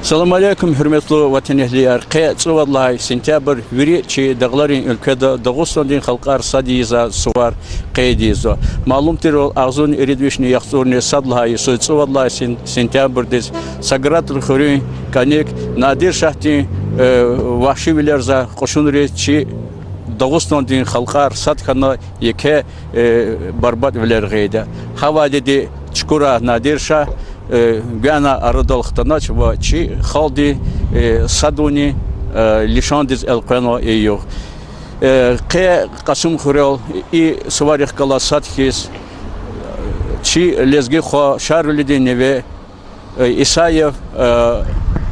Assalamu alaikum, hürmetli vatan ehliler. Vallahi sentyabr veri çi dağların ülkede Dağıstan'ın halkar sadiyiza suvar qeydizo. Malumtir ol ağzın eridvişni yaxzurni sadlahi soytsu vallahi sentyabr'diz sagratl xuri kanik Nadir Şah'tin vahşi vilerza qoşunri çi Dağıstan'ın halkar sadkana yeke barbat viler qeyde. Havadedi çukura Nadir Şah Гана Арадолхтанач ва чи халди садуни лишандиз элкано эйо ке касум хурел и сварих каласат хис чи лезги хо шарлиди неве Исаев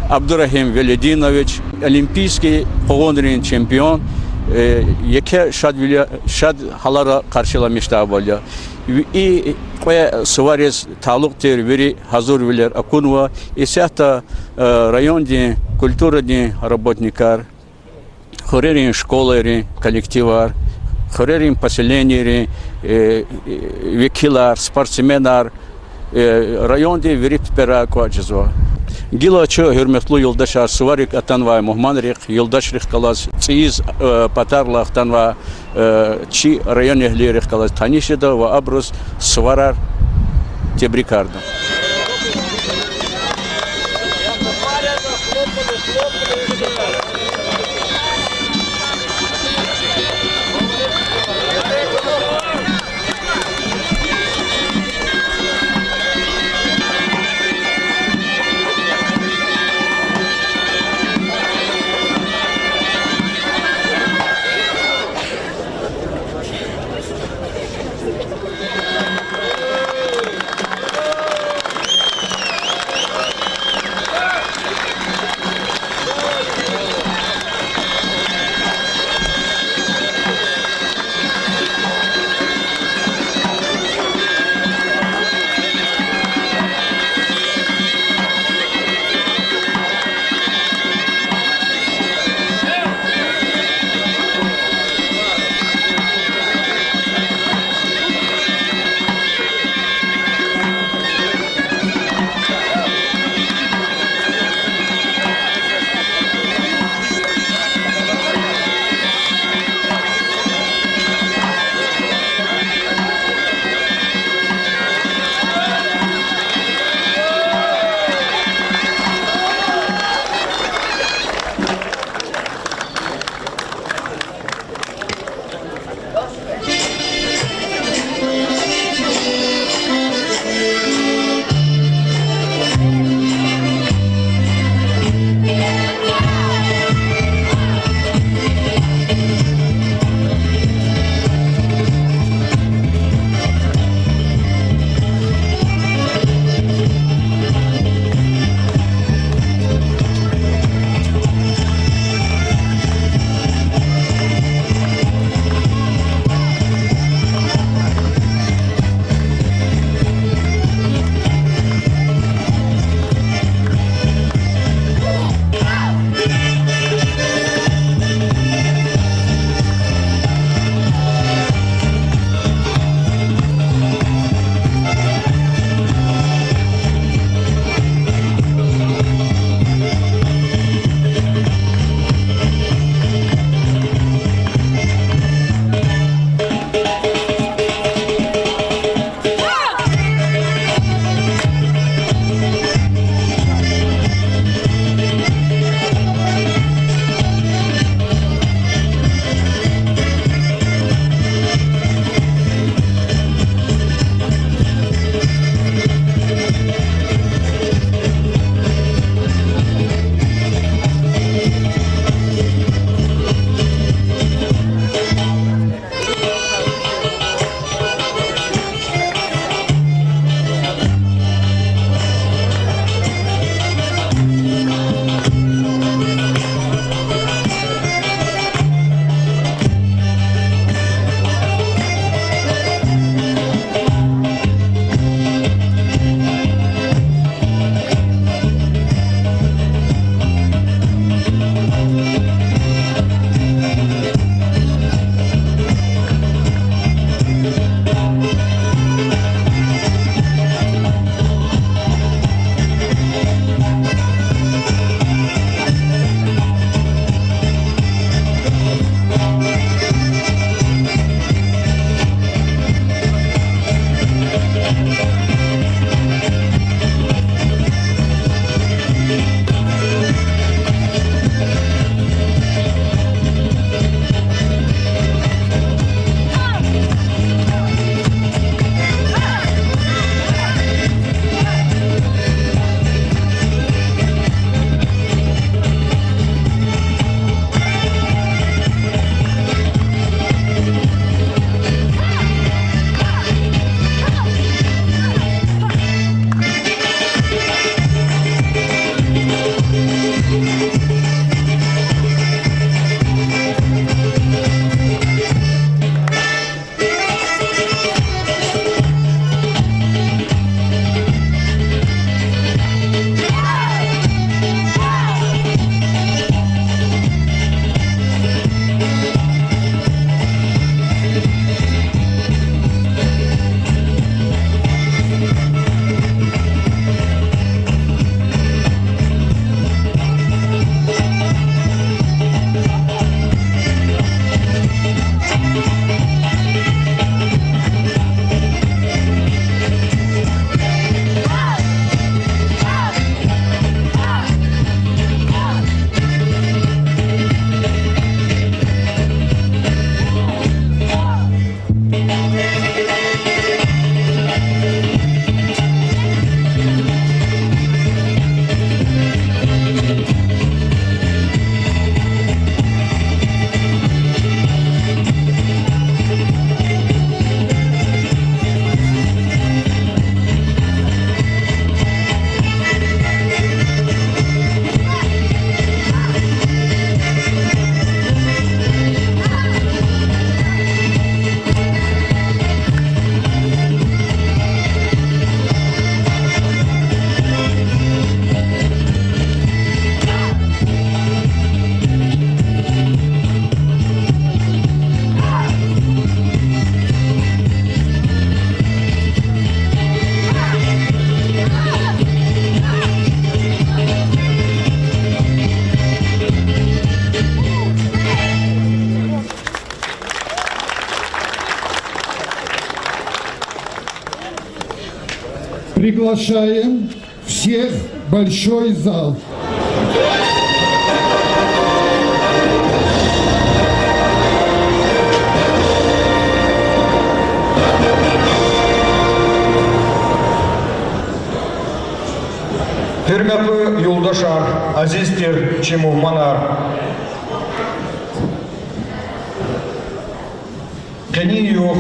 Абдурахим Велидинович олимпийский погонрин чемпион яке шад халара каршыламышта болду и кое сварез талуктер вери hazır viler акунва и сята районди культурни работникар хорерин школари коллективар хорерин поселенири векилар спортсменар районди вери пера кваджизо Гилачо hürmetli yoldaşlar Sıvarik atanva muhmanrik yoldaşlık kalas циз патарлах танва чи район ehlirik kalas tanışıda ve abruz Sıvarar tebrikardı. Приглашаем всех в большой зал. Hürmetli yoldaşlar, azizdir çi muhmanar. Keni yok,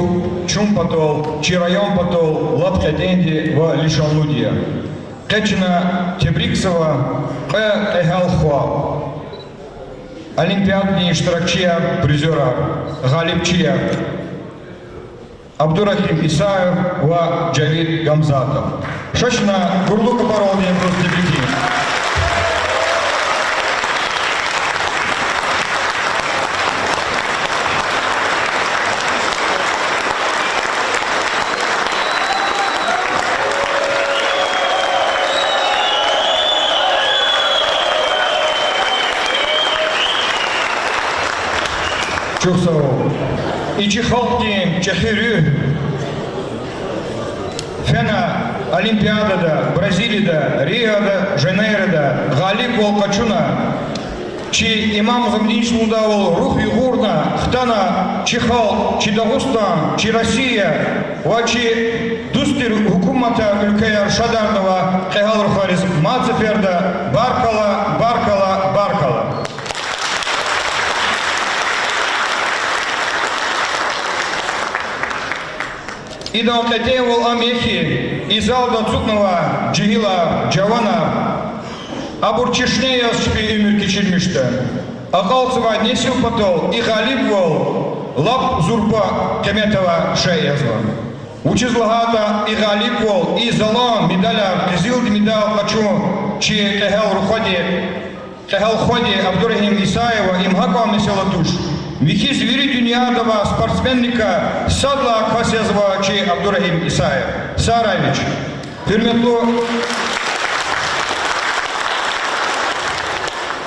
çum patol, çi rayon patol, lap kedendi ve lişanludiye. Keçina Тебриксова Эхал Хуа. Олимпиадные штиракчия призера Галипчия Абдурахим Исаев ва Джавид Гамзатов. Шашна Гурлука Паролдия просто Тебрики. Чухсау. И Чехалки, Чехирю, Фена, Олимпиадада, Бразилияда, Риода, Жанейрода, Галип Волкачуна, Чи имам Замдинч Лудавол, Рух Югурна, Хтана, Чехал, Чи Дагустан, Чи Россия, Вачи Дустир Хукумата Ülkeyer Шадарнова, Хегал Рухарис, Мацеферда, Баркала, Баркала, Баркала. И да отлетел Амехи, из Алда Цукнова, Джигила, Джавана, Абурчишнея спи имир кичилмиште. Акалцева несил потол, и Галиб вол, Лап Зурба Кеметова Шеязва. Учизлагата и Галиб вол, и Залон, медаля, Кизил медал хочу, чи Кехел Руходи, Кехел Ходи, Абдурахим Исаева, им Хакам несела душ. Вихи звери дюниадова спортсменника Садла Квасязова чи Абдурахим Исаев. Саравич.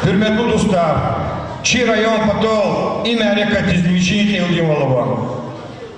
Hürmetli dostlar, Çi rayon patol имя река Тиздевичинки Илдивалова.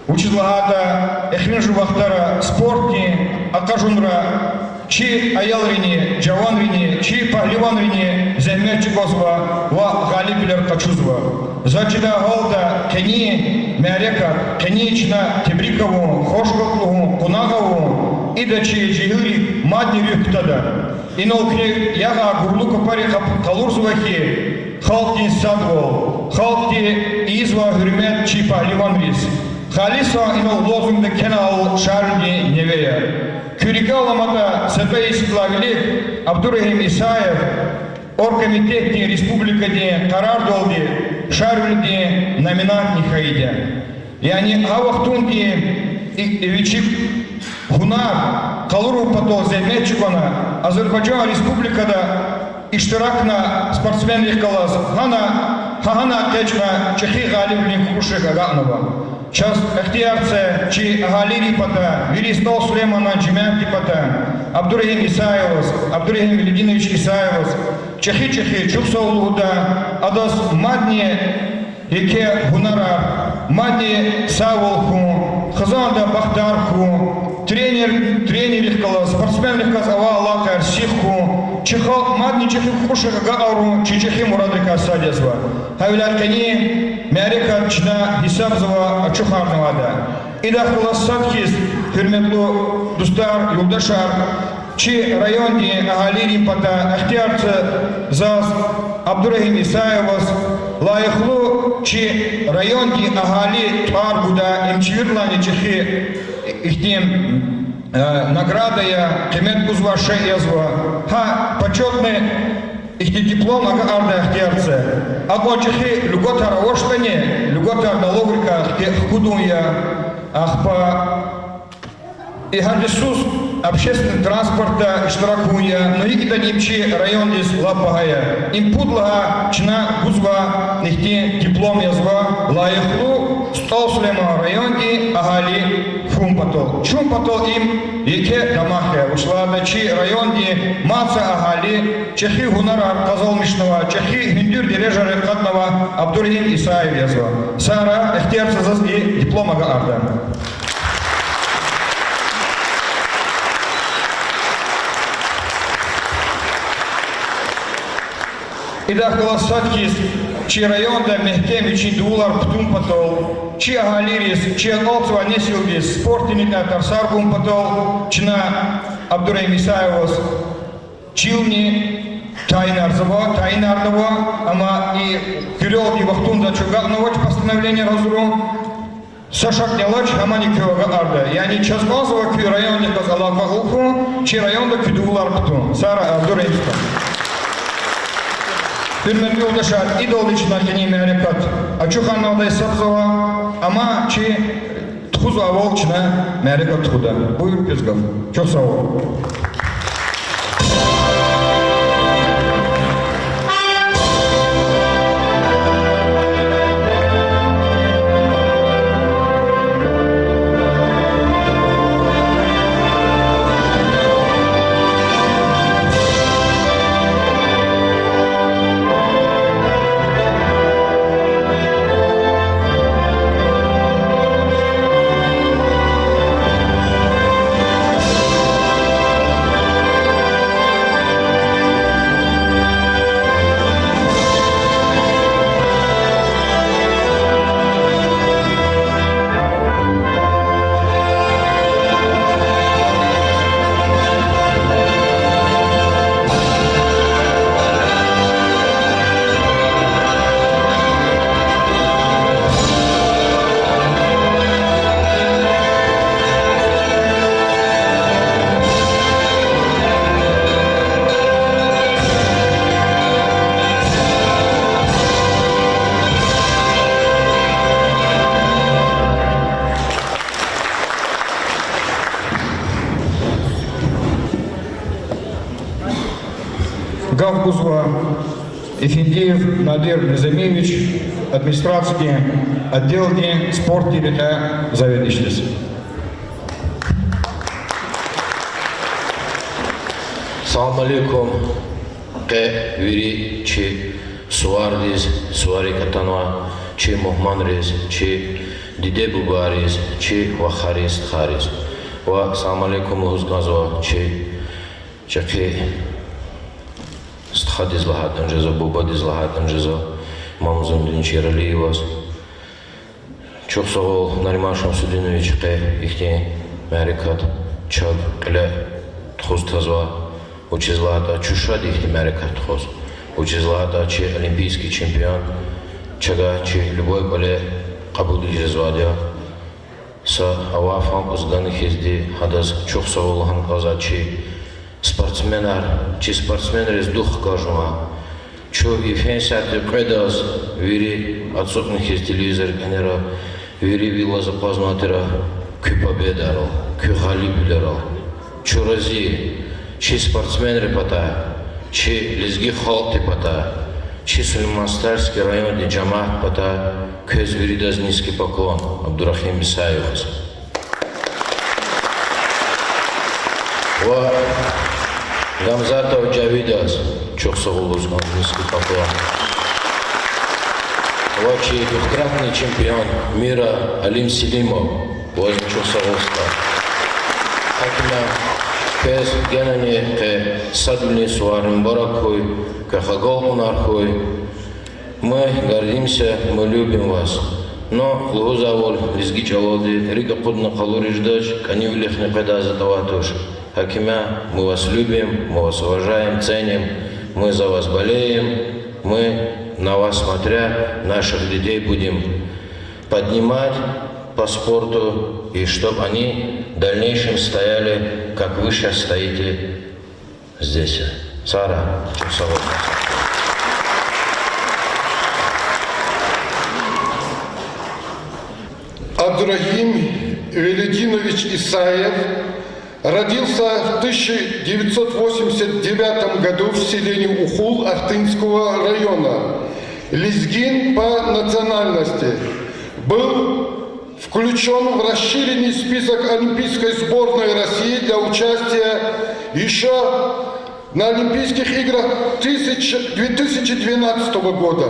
Учизлагата эхмин жувахтара спортни, акажунра, Чи аялрине, джаванрине, чи пахливанрине, займет Косова, ва Галипилер Качузова. Зачида голда кени мярека, кенична Тебрикову, Хошкоклу, Кунагову, и да чи жигыри мадни рюктада. Инолкне яга гурлука париха Калурзувахи, халти садвол, халти изва хюрмет чи пахливанрис. Халиса инол лозунда кенал шарни невея. Кюрикаламата Сабейс Главилик Абдурахим Исаев Оргкомитетни Республикади Карардолди Шарвильди номинант Нихаиде. И они Авахтунки и Вичик Гунар Калуру Пато Займетчикона Азербайджан Республикада Иштиракна спортсменных калас Хана Кечна Чехи Галибли Кушек Аганова. Час Ахтиарце, Чи Агалири Пата, Вилистол Сулеймана Джимянти Пата, Абдурахим Исаевас, Абдурахим Велидинович Исаевас, Чехи, Чуксаулуда, Адас Мадни, Еке Гунара, Мадни Саволху, Хазанда Бахтарху, тренер Кала, спортсмен Каз Ава Лакар Сиху, Чехал Мадни Чехи Хушека Гауру, Чехи Мурадрика Садезва. Хавиляр Кани, Мярика Чна Исабзова Ачухарнавада. Идах Куласадхис, Хюрметлу Дустар, Юлдашар, Чи районди Агалири Пата, Ахтиарца Зас, Абдурахим Исаевас, Лайхлу, Чи районди Агали Тваргуда, Имчвирлани Чехи, Ихтим наградая, Кемет Кузва Шеязва, Ха, почетный ихти диплом Арда Ахтиарце. Ако Чехи Люготара Оштане, Люготар Налогрика Худуя, Ахпа и Хадисус общественный транспорта Иштаракуя, но Игита Немчи район из Лапагая. Им Пудлага Чна Кузва Ихти диплом язва Лайхлу Столслема районди Агали Фумпатол. Чумпатол им Еке Дамахе. Ушлада Чи районди Маца Агали Чехи Гунара Казалмишного Чехи Хиндюр Дирежары Катнова Абдурахим Исаев язва. Сара Эхтиарца Зазги диплома Гаарда. Ида холосаткис, чи районда мехкеми, чи дулар птум патол, чи агалирис, чи агалцва несилгис, спортиника тарсаргум патол, чина Абдурай Мисаевос, чилни тайнарного, ама и кюрел и вахтунда чугатновач постановление разру, сашак нелач, ама не кюрга арда. Я не чазгазова кю районе казала вагуху, чи районда кю дулар птум. Сара Абдурай Мисаевос. Hürmetli yoldaşlar, idolична genime harekat. Açuxanna oday sabzava, ama çi txuz avolçna harekat txuda. Buyur Pezgov. Çok sağ ol. Гавкузова, Эфендиев Надир Низамевич, администрации отделки спорта и заведующий. Салам алейкум, ке вири чи суардиз, суари катанва, чи мухманриз, чи диде бубариз, чи вахариз, хариз. Ва салам алейкум узгазва, чи чаки стхадиз лахатан жезо, бубадиз лахатан жезо, мамзун динчиралиевас. Çok sağ ol Naриман Шамсудинович, ке ихти мәрикат, чаб, кле, тхуз тазва. Очень злата, чуша дихти мәрикат тхуз. Очень злата, че олимпийский чемпион, чага, че любой боле қабуды жезвадя. Са авафам узганых езди, хадаз çok sağ ol ханказа, че спортсменар, че спортсменрез дух кажума. Чу и фенсяты предаз, вири отсутных из телевизор генера, вири вилла запознатера, кю победарал, кю халибдарал. Чу рази, чи спортсменры пата, чи лизги халты пата, чи Сулейманстарский район де джамаат пата, көз виридаз низкий поклон, Абдурахим Мисаевас. Ва Гамзатов Джавидас, çok sağ ol Узган, низкий поклон. Ва чи двухкратный чемпион мира Алим Селимов, очень çok sağ ol. Хакима Пес генани ке садульни суарим баракой, ке хагол унархой. Мы гордимся, мы любим вас. Но лузавол лизги чалоди, рига подна халуриждач, кани влехне педа затаватуш. Хакима, мы вас любим, мы вас уважаем, ценим, мы за вас болеем, мы на вас смотря, наших детей будем поднимать по спорту, и чтобы они в дальнейшем стояли, как вы сейчас стоите здесь. Сара, Чусалов. Абдурахим Велидинович Исаев родился в 1989 году в селении Ухул Ахтынского района. Лезгин по национальности. Был включен в расширенный список Олимпийской сборной России для участия еще на Олимпийских играх 2012 года,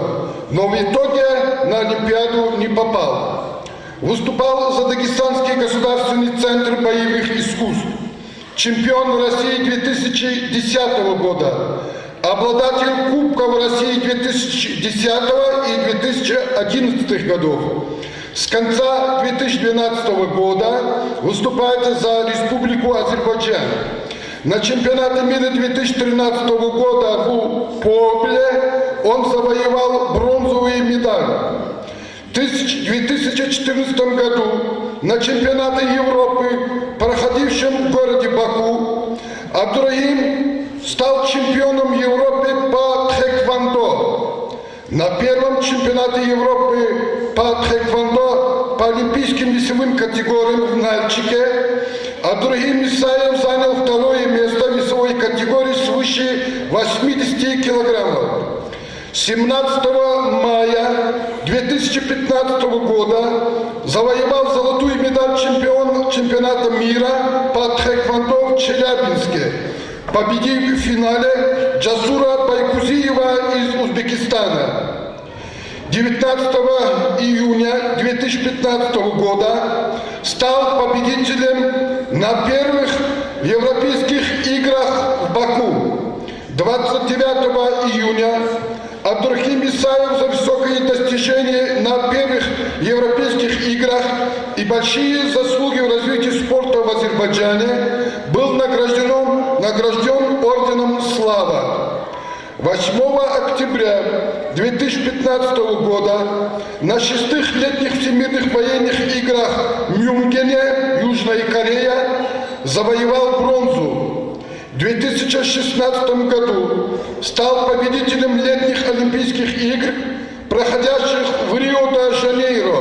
но в итоге на Олимпиаду не попал. Выступал за Дагестанский государственный центр боевых искусств, чемпион России 2010 года, а обладатель Кубков России 2010 и 2011 годов. С конца 2012 года выступает за Республику Азербайджан. На чемпионате мира 2013 года в Пуобле он завоевал бронзовые медали. В 2014 году на чемпионате Европы, проходившем в городе Баку, Абдурахим стал чемпионом Европы по тхэквондо. На первом чемпионате Европы по тхэквондо по олимпийским весовым категориям в Нальчике Абдурахим Исаев занял второе место в весовой категории свыше 80 килограммов. 17 мая 2015 года завоевал золотую медаль чемпионата мира по тхэквондо в Челябинске, победив в финале Джасура Байкузиева из Узбекистана. 19 июня 2015 года стал победителем на первых Европейских играх в Баку. 29 июня Абдурахим Исаев за высокие достижения на первых Европейских играх и большие заслуги в развитии спорта в Азербайджане был награжден орденом «Слава». 8 октября 2015 года на 6-х летних всемирных военных играх в Мюнхене, Южная Корея, завоевал бронзу. В 2016 году стал победителем летних Олимпийских игр, проходящих в Рио-де-Жанейро.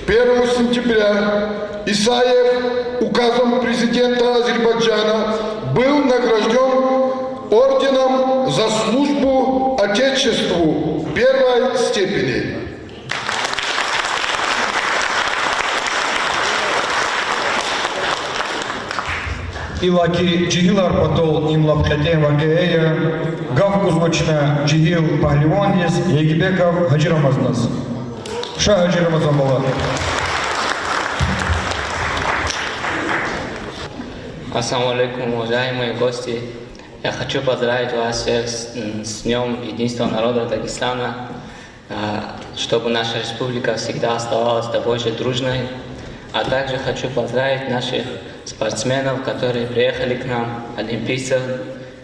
1 сентября Исаев указом президента Азербайджана был награжден орденом за службу Отечеству первой степени. Илаки Джигилар потол им лапхетен вагея, гав кузмочна Джигил Пахливонис, Егибеков Хаджирамазнас. Ша Хаджирамазан была. Ассаламу алейкум, уважаемые гости. Я хочу поздравить вас всех с Днем Единства народа Дагестана, чтобы наша республика всегда оставалась такой же дружной. А также хочу поздравить наших спортсменов, которые приехали к нам, олимпийцев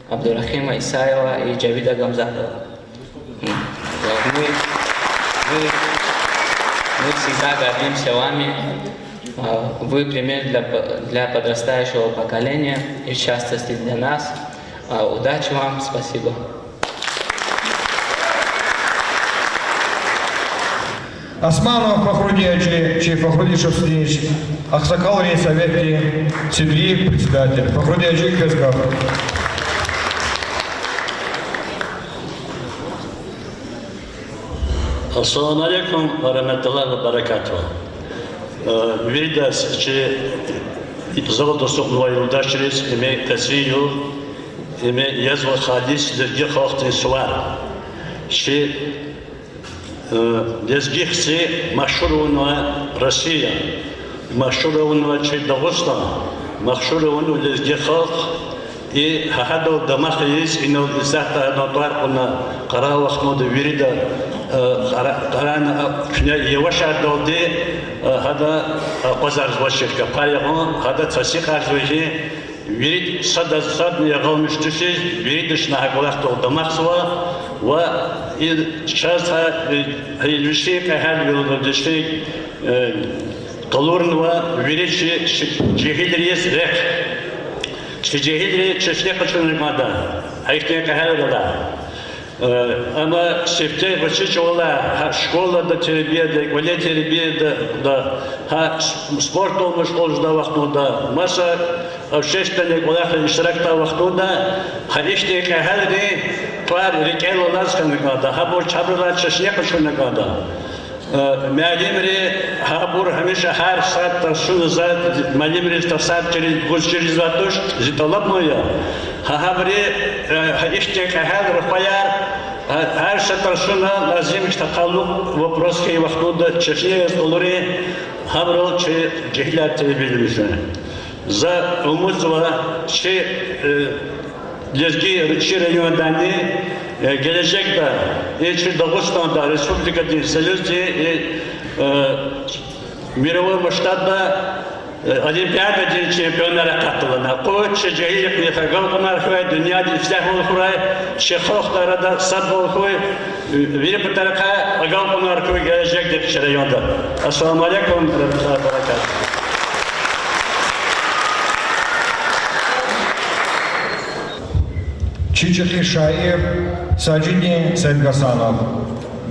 Абдурахима Исаева и Джавида Гамзатова. Мы всегда гордимся вами. Вы пример для подрастающего поколения и в частности для нас. Удачи вам, спасибо. Османов Фахрудиевич, Фахрудишев Сидич, Ахсакал Рейсоветки, Сергей, председатель, Фахрудиевич Кэскав. Ассаламу алейкум ва рахматуллахи ва баракатуху. Видас, че завода сокнува юлдашчилис, име тасвию, име язва хадис, дерги хохтин суар. Че дезгих се машурунва Россия, машурунва че Дагестан, машурунва дезги хох, и хахадо дамахиз, и нолдисахта нотуаркуна каравахну девирида, карана еваша долде, хада козар звучит капаягон, хада цасихар звучит, вирит сад не галмиштуши, виридиш на аглахтол дамахсва, ва и часто илюши кахал вилдиши калурнва виричи жихилрис рек, жихилри чешне качунмада, айхте кахалда. Ама сефте вачичола школа да тербияда, коле тербияда, ха спорт олмуш олжда вахтуда, маса общественный колаха иштиракта вахтуда, хариште кахалди твар рекело ласканагада, хабур чабрла чешне качунагада. Малимри хабур хамиша хар сад ташун зад малимри тасад через ватуш зиталаб моя. Хабри хариште кахал рухаяр хар сад ташуна лазим штакалу вопрос кей вахтуда чешне олури хаброл че джихлят телевизион. За умузва че Lezgi rayonlarını gelecekte Dağıstan'da Respublika Denizlisi мировой масштабda Olimpiada çempionlara katılına. Koç, cahillik nefegal kumarkı, dünyada iftah olkuray, şehirlerde da sad olkuray, bir bu tarafa agal kumarkı gelecektir şerayonda. Assalamu alaikum ve rahmetullahi ve berekatuhu. Çiçekli şair Sacidi Selgasanov.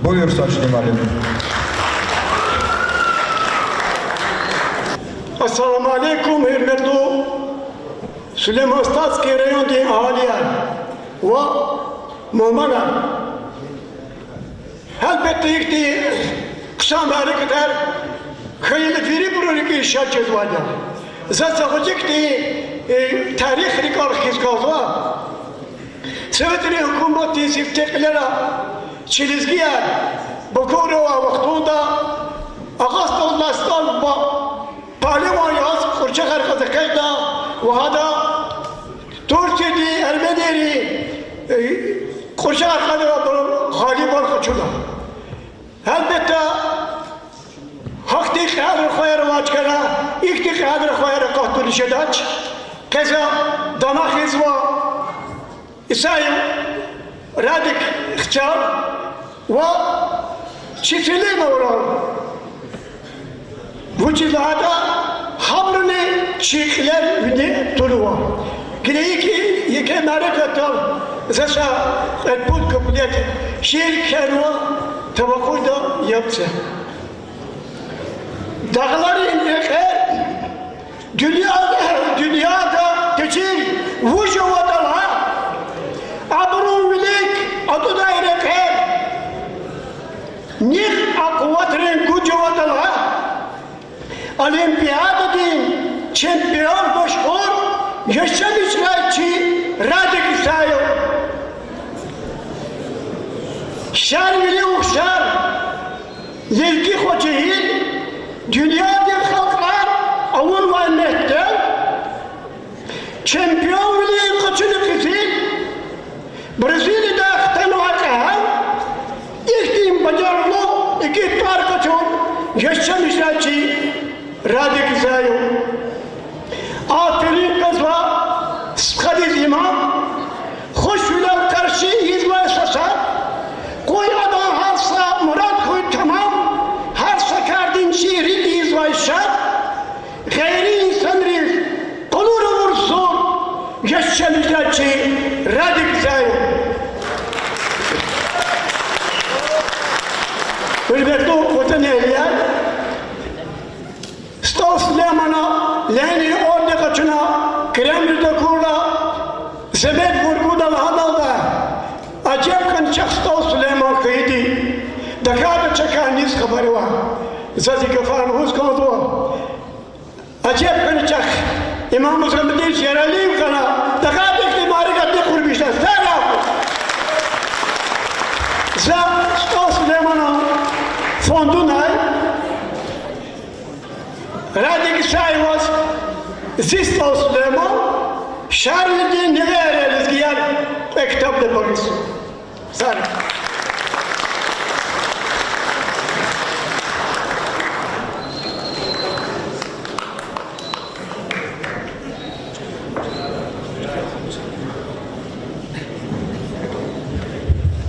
Buyur Sacidi Malim. Assalamu alaikum hürmetli Süleymanstadski rayonundaki ahaliler ve muhtarlar. Elbette ilk kısa hareketler hayırlı biri buraya işaret çözüyorlar. Zaten tarih rekor kizgazı Sovetli hükümeti sifteklere çelizgiye Bukurova vaktunda Ağustos'tan Parliman yaz kurçak arkası kayda ve hada Türkiye'de Ermenileri kurçak arkada galip oluşuyorlar. Elbette haktik her koyarı vaçkana, iktik her koyarı kahtuluşedaç, keza damak hizva İsa'yım radik ihtar ve çiftliğine uğrar. Bu cihada habrını çiğler vini tuluva. Gideyi ki yeke merakatlar zasa etbut kabuliyet şiir kerva tabakuyda yaptı. Dağları inleker dünyada teçil vücuvadalar Abru vilik adı da ireker nih akvatrin gücuvadalar Olimpiyada din çempiyon boşur yaşamışlar ki radik sayo şer bile uçar yelki hocayin dünyada halklar avun ve mehter çempiyon bile kaçını kızın Brezilya'da aktan vakahan ilk bacarılı iki tarkaçon yaşamışlar ki radik sayo aferin kızla skadiz imam hoş bilen karşı hizmet sasar koy adam harsa murat koy tamam harsa kardin şiiri hizmet şart gayri insan riz koluru vursun yaşamışlar ki radik sayo hürmetli vatan ehliler Stol Süleyman'a, Leni Ordekaçı'na, Kreml'de kurla, Zemet Vurgu'da ve Hanal'da acayip kançak Stol Süleyman kıydı. Dakada çeken niz haberi var. Zazi kafanı huz konudu var. Acayip kançak İmam Muhammed'in şeraliyim kana Dakada iktimari katli kurmuşlar. Sen yapın. Stol Süleyman'a fondunay Radik sayvaz Zistol Süleyman Şarlı'da ne veririz ki yer kitapta bakız. Sağ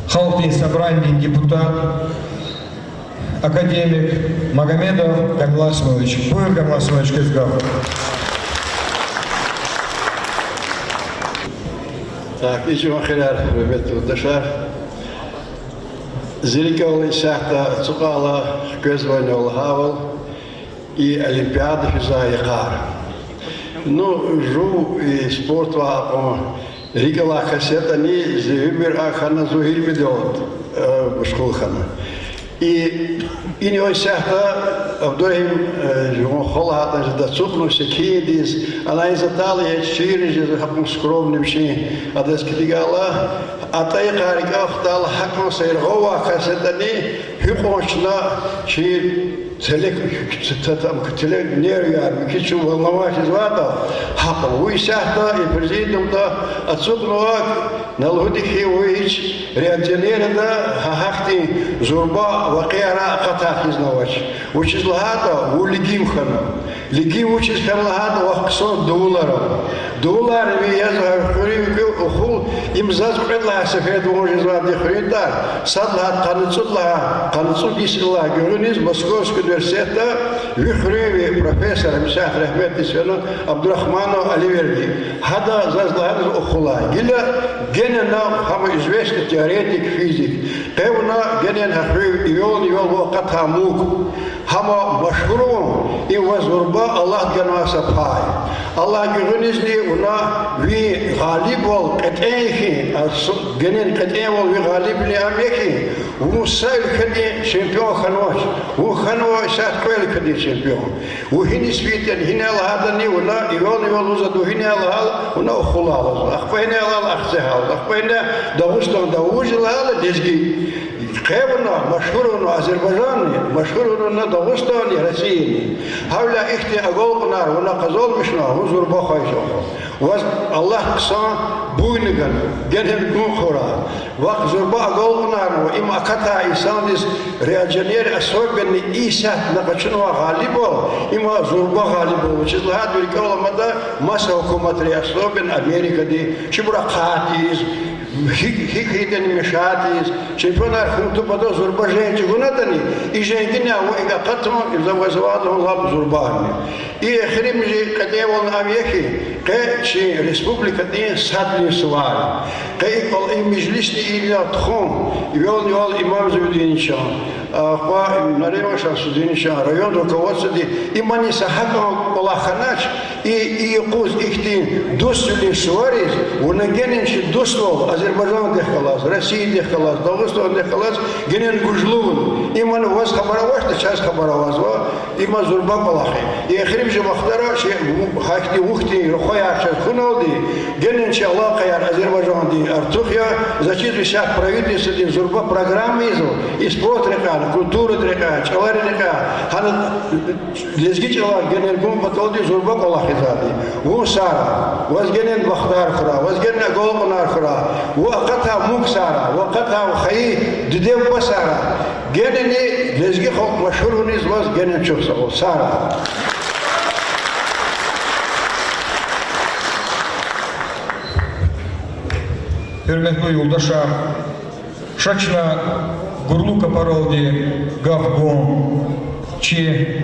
Халкин собрание депутат академик Магомедов Гагласович. Бuyur Гагласович Кызгав. Так, ичим хирар ребята даша. Зирикол сахта цугала көзвойны ол хавал и олимпиада физаикар. Ну, жу и спорт ва Рикала кассета ни зюбер ахана зухильмидот школхана. И не ойсахта вдоим жон холата да цухну секидис, она из Италии чирижи хапун скромным ши, а дес кидигала, а тай карика втал хакон сейргова кассета ни хюкончна ши телек нервяр, кичу волновать из вата, хапа, уйсяхта и президента отсутнувак, налгудихи уич, реакционеры да, хахахти, зурба, вакиара, катах изнавач. Учись лагата, у лигимхана. Лигим учись лагата, вахксон $. Я захурил, ухул, им зазведла, сефед, может звать дехриндар. Садла, канцу дисила, герониз Московского университета, вихреви профессор Мсах Рахмет Исвяну Абдурахману Аливерди. Хада зазведла ухула. Гиля генена, хама известный теоретик, физик. Певна генен хахрив, ивел вакат хамук. Хама машхурум, и возурба Аллах генваса пай. Аллах генизни уна ви галибол катейхи, генен катейвол ви галибли амехи. Умусайл кади чемпион ханваш. У ханваш сатквел кади чемпион. У хини свитен хини Аллахадани уна ивел узаду хини Аллах уна ухулалаз. Ахпайне Аллах ахзехал. Ахпайне дагустан даужилала дезги. Кевна, машхуруну Азербайджане, машхуруну на Дагестане, России. Хавля ихти аголкунар, уна казол мишна, хузур бахайшо. Ваз Аллах ксан буйниган, генен гунхура. Вак зурба аголкунар, им аката исандис реакционер особенный исят на качунва галибо, има зурба галибо. Чизлахат великого мада масса хукуматри особен Америка ди, чебура катиз. Хикхитен мешатис, чемпионар хунту подо зурба женщи гунатани, и женщина уига катмо и завозваду лап зурбами. И хрим же кадевон амьехи, че республика дин садли сували, кол и межлисти илья тхон, и вел имам Завединичан, а наремаша Судиничан, район руководства и мани сахакам полаханач, и якуз ихтин дусули суварис, унагененши дуствол, Азербайджан дехалас, Россия дехалас, Дагестан дехалас, генен гужлун. Иман вас хабараваш, да час хабаравазва, има зурба палахи. И хрим же махтара, че хахти ухти, рухая час хунолди, генен че Аллахаяр Азербайджан ди артухя, зачит висят правительство ди зурба программы изо, и спорт река, культура река, чалари река, хана лезги чалар, генен гум патолди зурба палахи зади. Ву сара, вас генен бахтар хра, вас генен голманар хра, وقتها مكسارة وقتها خي دديم بسارة جنني لزجي خو مشهور نزواز جنن شخصه سارة Hürmetli yoldaşlar, şaçna gurluka paroldi гавгон, че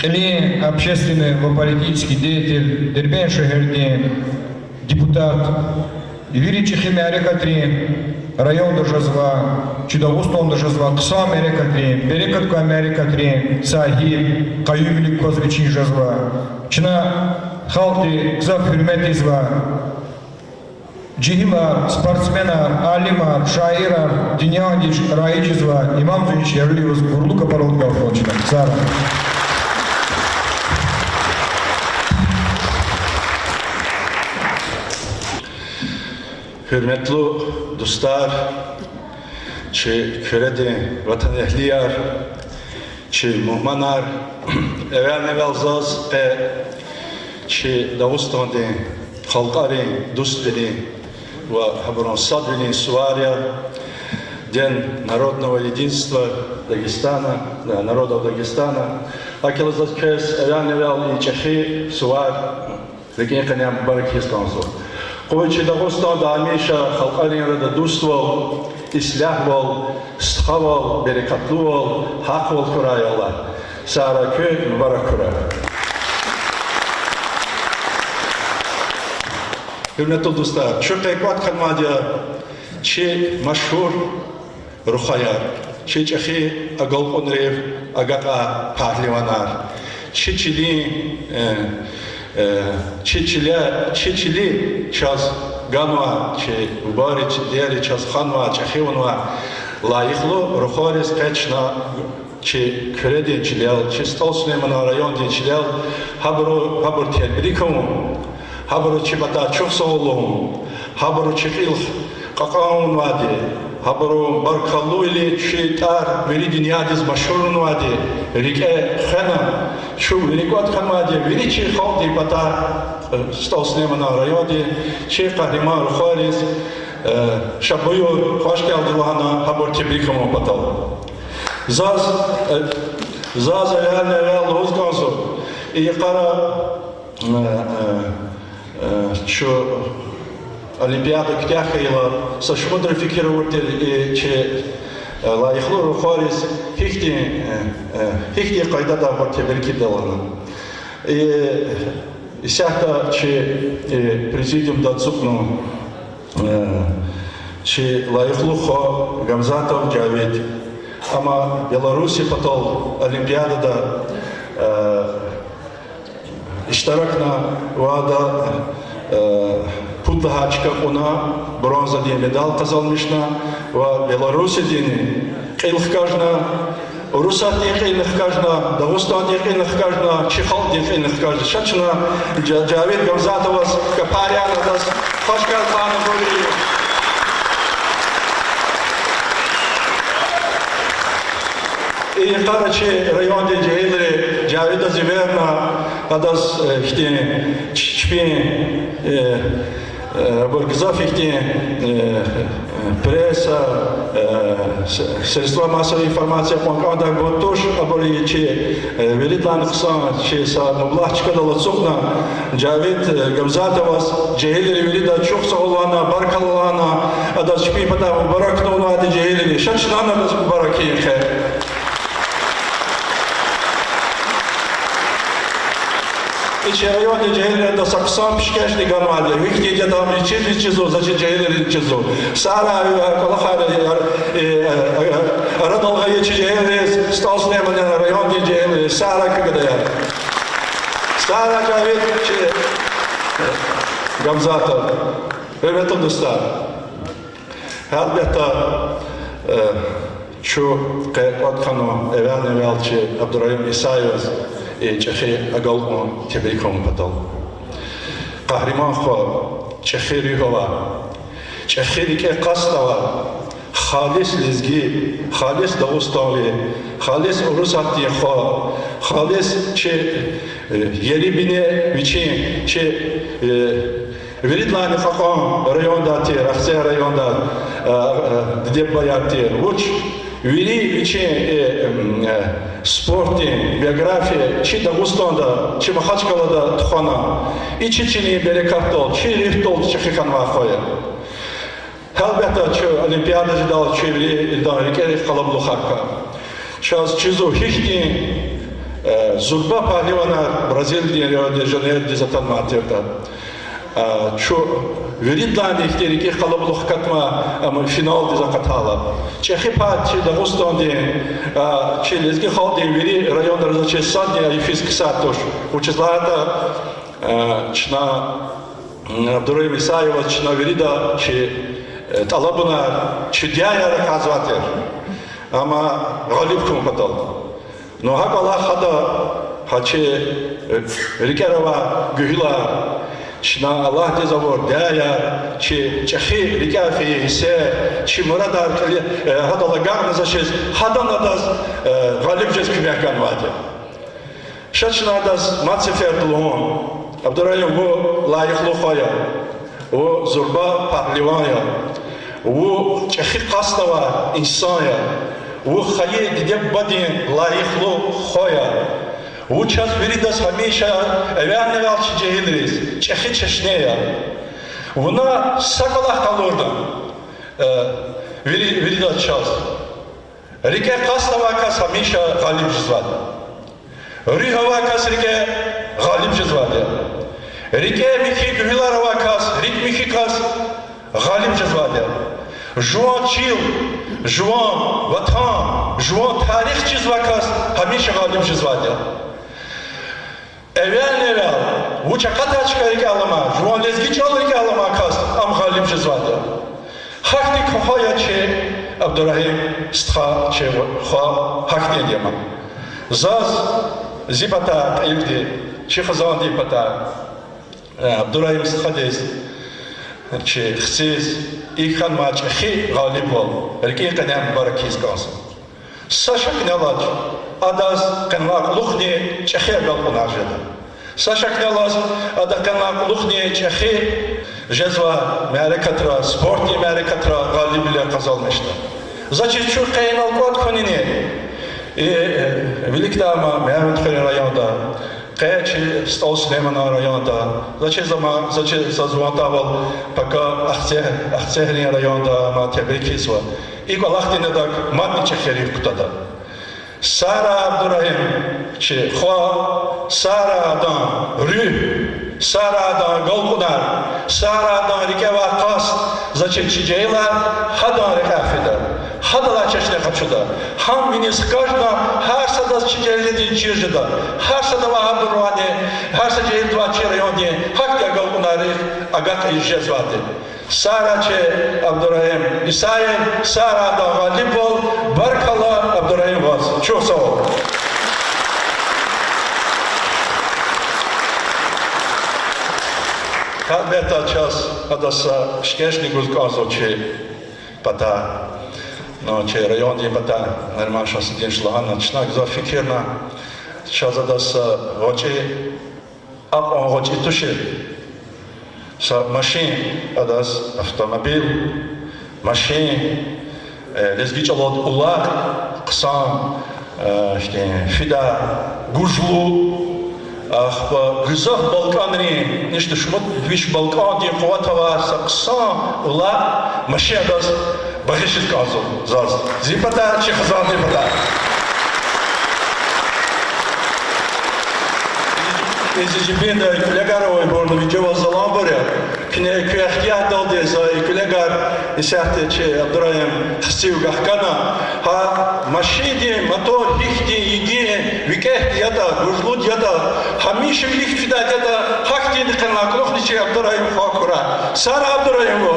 или общественный политический деятель, дербен шахерди, депутат, Виричи химяре катри, район дожазва, Чудагустон дожазва, Ксам Америкатри, Берекатку Америкатри, Сахи, Каюмилик Козвичи жазва, Чина халти кзав хюрметизва, Джихимар, спортсменар, Алимар, Шаирар, Диняндич, Раиджизва, Имам Зунич, Ярливус, Бурлука Паролгав, Фочина, Сара. Hürmetli dostlar, çi köredi vatan ehliyar, çi muhmanar, evvel zaz pe çi Dagustan'da halkari, dostveli ve habron sadveli Suvariya, День народного единства Дагестана, народов Дагестана. Акел заскес evvel и чехи Сувар, дагеканям баракистансу. Қойчи Дагустан'da hamisha halkların da dostval, islahval, sıhaval, berekatlıval, hakval kurayallar. Sara köy mübarek kuray. Hürmetli dostlar, çok ekvat kalmadıya, çi maşhur ruhayar, çi çehi agal rev, agaqa pahlivanar, Чичили час ганва, че убари диали час ханва, чахиванва, лаихло рухорис печна, че креди чилял, че столснема район ди чилял, хабру тербриком, хабру чибата чухсолом, хабру чехил какаун вади, Habaro barkallu ili şeytar veri dünyadız maşhurun vadi. Rike khana şu rikot khan vadi veri çi khaldi pata Stalsnemana rayodi çi qahriman khalis şabuyor hoş geldin vahana habor tebrikom patal. Zaz evvel uzganso. İqara şu Олимпиада ктяхайла со шмудр фикирователь че лайхлу хорис хихти кайдада вот беркидалана. И сяхта че президиум дацукну че лайхлу хо Гамзатов Джавид. Ама Беларуси потол Олимпиадада иштаракна вада Pudlahachka ona bronza diye medal kazanmışna ve Belarusi dini qilq kajna Rusat diye qilq kajna Dağıstan diye qilq kajna Çixal diye qilq kajna şaçna Cavid Gamzatovas Kaparyanadas hoş geldin boli Qarachi rayonda jeyleri Javida Ziverna adas işte çpin Бургзов ихти пресса, средства массовой информации, когда вот тоже оборудование, велитлан хсан, са мублачка дала цукна, Джавид Гамзатовас, джейлери велида чухса улана, баркалана, адас чпи потом баракну на эти джейлери, шачнана без баракихе. İç rayonda cehillerinde saksan pişkeşli ganmadı. Hükti cedamı çizu, zaçı cehillerin çizu. Sara kalakar aradalga geçi cehilleri, Stalsnema'nın rayonda cehilleri, Sara kıgıdaya. Sara Cavid Gamzatov. Evet dostlar. Elbette şu qeqatxano evvelçi Abdurrahim İsayevs Çexi agalon tebrikom patal. Qahriman xo Çexi rihova. Çexi rike qastava. Xalis lizgi, xalis Dağıstanlı, xalis Rusatli xo, xalis çe yeri bine viçin çe Veridlani xaqon rayonda ti, Raxse rayonda deb bayati uç Veri için sporti, biyografiya, çi Dağıstan'da, çi Maxaçkala'da tuxana, içi berekatol, çi rihtol çıxıkan vaxoya. Elbette çi olimpiyadacı dal çi ildan rikeri qalablı xarka. Şaz çizu hişti zurba pahlivanar Braziliya Rio de Janeiro dizatan materda. Şu veridlani ihteriki qalablı katma ama final dizakatala. Çexi pat çi Dağıstan diye çi lezgi xal diye veri rayonlarda çi sadya ifis kısatoş. Uçizlarda çina Abdurrahim İsayeva çina verida çi talabına çi diyaya kazvater. Ama galip kumpatal. No hakala hada haçi rikerava gühila Şuna Allah tezavur daya, çi çexi rikafi ise, çi muradar hadala garnaza şez, hadana das galip jez kübyakan vadi. Şaçına das matsefertlığın, Abdurrahim bu layıklı xoya, o zurba pahlivanya, o çexi qastava insanya, o xayi dideb badin layıklı xoya, Uçaz veridas hamisha evvel çiçeğiliriz, çexi çeşneye. Buna sakalah kalırdı. Veridas çaz. Rike kastava kas hamisha galip cizvadı. Rihava kas rike galip cizvadı. Rike miki gühilarava kas, rik miki kas galip cizvadı. Juan çil, juan vatan, juan tarih cizva kas hamisha galip cizvadı. Evvel bu çakata çıkarık alama, juan lezgi çalırık alama kas, am galip cizvadı. Hakti kohaya çe, Abdurrahim stha çe hakti diyemem. Zaz zipata ildi, çi xazan dipata, Abdurrahim stha dez. че хцез и хан матч хи галибол рки каням баракиз касым Саша княлач адаз канлак лухни чехе галпунажеда Саша княлач ада канлак лухни чехе жезва мәрекатра спортни мәрекатра галибиле казалмышта Зачем чур кайнал код хонине Великдама Мәрмәтхәле районда Кәчи стол Слемана районда Зачем зазвонтавал пока Ахцехрин районда ма тебекисва И Галахтинедак матни чехерив кутада Сара Абдурахим че хва Сара Адан Рю Сара Адан Голкунар Сара Адан Рикева Кас Зачем чиджейла Хадан Рикафида Хадала чешне хапшуда. Хам винис кажда, харса да чиджелидин чижда. Харса да вахабурване, харса джеил два чирайоне, хактя галкунари, агата изжезвати. Сара че Абдурахим Исаев, Сара да Галибол, Баркала Абдурахим вас. Чусо. Как бета час адаса шкешни гузказо че пата но че район je pata normal što se din šlahana čnak za fikirna čaza da sa hoće a on hoće tuše sa mašin adas automobil mašin lezgičalo od ulak qsam işte fida gujlu ах гызах балканри нечто шмот движ балкан ди хватава sa qsam ulak mašin adas Bahishit kazo, zaz. Zipata, Chehazan zipata. Ezicibinde kulegar oybornu video zalan var ya. Kine küehtiyat daldı zay kulegar isahte çe Abdurrahim Hasiv gahkana ha maşidi motor hihdi yigi vikehtiyata gurlud yata hamish lihtida yata hakti dikna klokhni çe Abdurrahim khakura. Sara Abdurrahim go.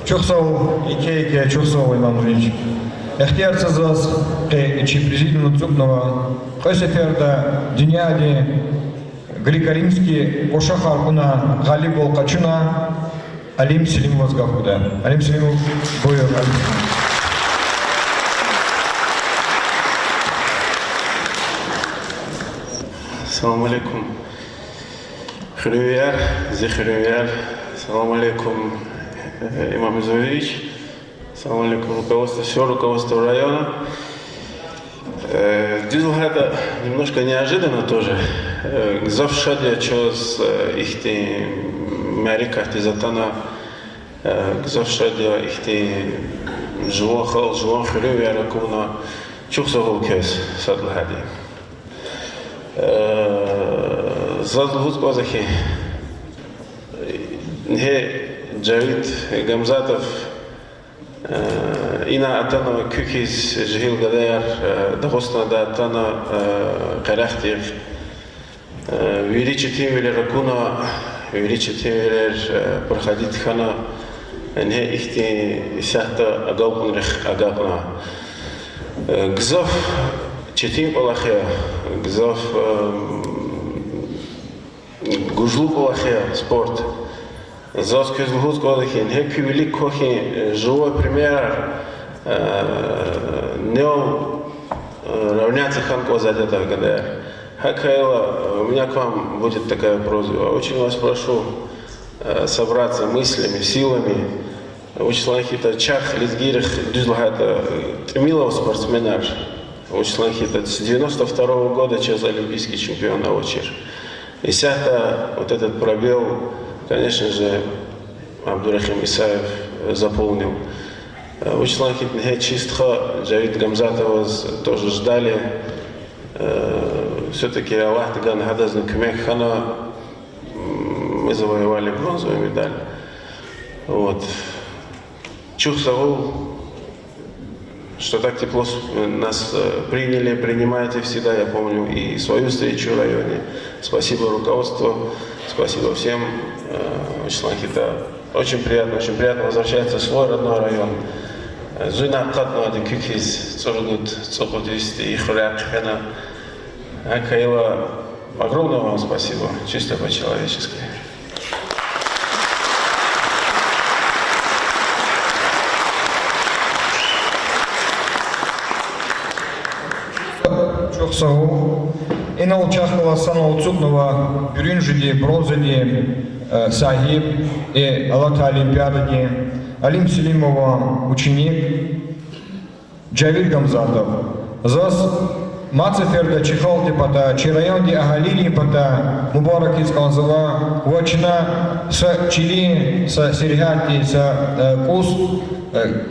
Чухсов, Икейке, Чухсов, Иван Ильич. Эхтиарцыз вас, Ичи президент Цукнова, Хойсеферда, Дюняди, Грекоримский, Оша Харкуна, Галибол Качуна, Алим Селимов Гавкуда. Алим Селимов, Бойер, Алим. Assalamu alaikum. Хрюяр, Зихрюяр. Assalamu alaikum. Имам Изович, салам алейкум, руководство, все руководство района. Дизл это немножко неожиданно тоже. Завшадя чёс ихти мярикахти затана, завшадя ихти жуон хал, жуон хрюв яракуна, чухсагул кес садлхади. Задлхуз базахи. Джавид Гамзатов ина атана кукис жихил гадаяр дагостна да атана карахтир увеличить велер ракуна увеличить велер проходить хана не ихти сахта агалпун рех агапна гзов четим алахия гзов гужлук алахия спорт За скъзлухуз кодахин, хек велик кохи, живой пример, нео равняться ханко задета гадер. Хакайла, у меня к вам будет такая просьба. Очень вас прошу собраться мыслями, силами. Учисланхита чах лизгирих дюзлахата тремилов спортсменар. Учисланхита с 92-го года через олимпийский чемпион на очер. И сята вот этот пробел, конечно же, Абдурахим Исаев заполнил. Учислан Хитнхе Чистха, Джавид Гамзатова тоже ждали. Все-таки Аллах Таган Хадазна Кмек Хана, мы завоевали бронзовую медаль. Вот. Чухсагул, что так тепло нас приняли, принимаете всегда. Я помню и свою встречу в районе. Спасибо руководству, спасибо всем. Очень приятно возвращаться в свой родной район. Зуйна Катнова, Кюкис, Цургут, Цопотвисти и Хурякхена. Акаила, огромное вам спасибо, чисто по-человечески. Чохсау. Ина участвовала Санал Цукнова, Бюринжиди, Бронзиди, Сахиб и Алата Олимпиадади. Алим Селимова, ученик, Джавир Гамзатов. Зас Мацеферда Чихалти Пата, Чирайонди Агалили Пата, Мубарак из Канзава, Вачина, с Чили, с Сирихати, с Кус,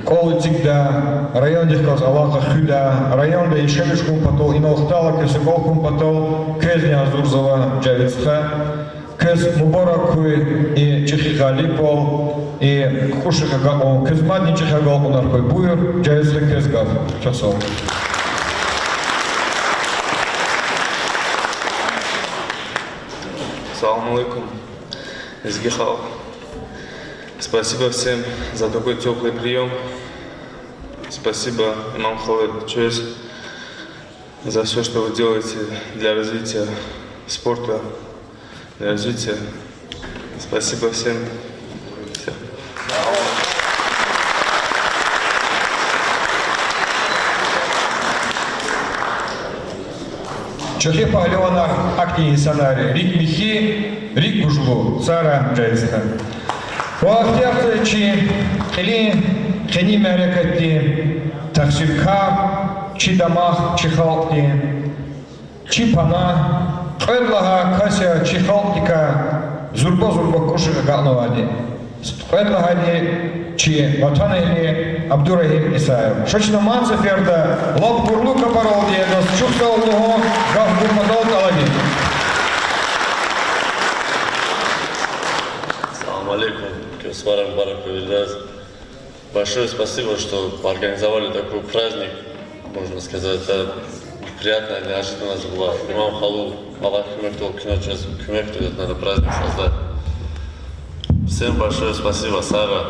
Колыцигда, район Дихказ Аллаха Хюда, район да Ишелишкум Патол, Иналхтала, Кесеколкум Патол, Кезня Азурзова, Джавицха, Кез Мубаракуй и Чихигалипол, и Хушихагал, Кезмадни Чихагал Унаркой Буйр, Джавицха Кезгав, Часов. Салам алейкум, Изгихал. Спасибо всем за такой теплый прием. Спасибо, имам Халид Чуэс, за все, что вы делаете для развития спорта, для развития. Спасибо всем. Все. Чохи Пахлевана, Акти Санари, Рик Михи, Рик Бужлу, Сара Джейста. Вахтиарты чи или хени мерекати, таксирка, чи дамах, чи халти, чи пана, эдлага кася, чи халтика, зурба кушика галновади. Эдлагади, чи ватанели, Абдурахим Исаев. Шочна Мацеферда, лоб курлука паролди, но чувствовал луго, гав бурмадол талади. Салам алейкум. Сварам Бараку Ильдаз. Большое спасибо, что организовали такой праздник. Можно сказать, это приятная неожиданность была. Имам Халу, Аллах Кумертул, Киночас Кумертул, это надо праздник создать. Всем большое спасибо, Сара.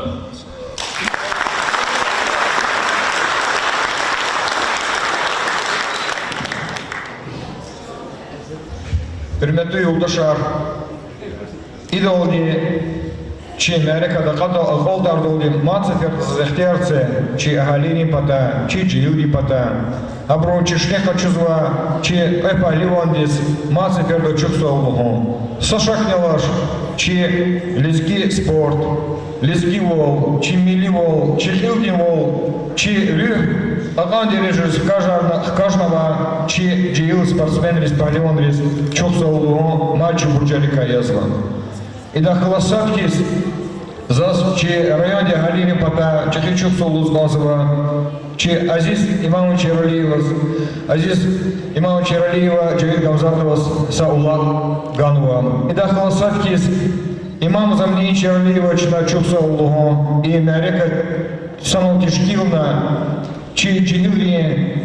Hürmetli yoldaşlar, idoldi, чи Америка дақатал ағол дардолди мацефер зехтерце, чи агалини пата, чи джиюди пата, абро чишне хачузва, чи эпа ливандис, мацефер до чувства улугу. Сашахнялаш, чи лизги спорт, лизги вол, чи мили вол, чи хилди вол, чи рю, аганди режус каждого, чи джиюд спортсмен рис паливан рис, чувства улугу, мальчу бурджалика язва. И да холосаткис зас чи районе Галини Пата, Чехичук Солузгазова, чи Азиз Имамович Иралиева, Азиз Имамович Иралиева, Джавид Гамзатова, Саула Ганова. И да холосаткис имам Замнич Иралиева, Чnachuk Саулуго, и Америка Саналтишкилна, чи Джиюли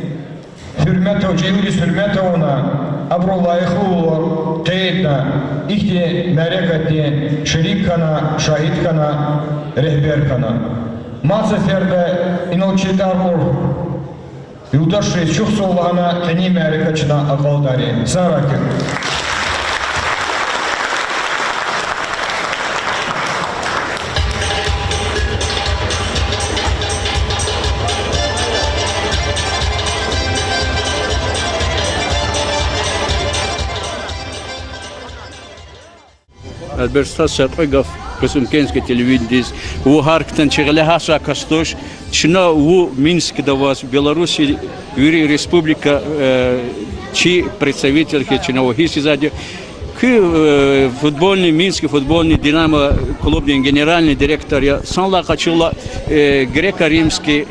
Hürmetov, Джиюли Hürmetovna, Абруллахуллар, Тейдна, ихте Мерекати, Шерикхана, Шахидхана, Рехберхана. Мацеферде иналчитармур, Юдаши Чухсуллахана, Кени Мерекачна Акалдари. Сараки. Альберта Сарпегов, Косункенский телевидение, у Харктан Чегаляхаса Кастош, Чина у Минск до вас, Беларуси, Юрий Республика, чи представитель Чина Хиси сзади, к футбольный Минский футбольный Динамо клубный генеральный директор я Санла Качула греко-римский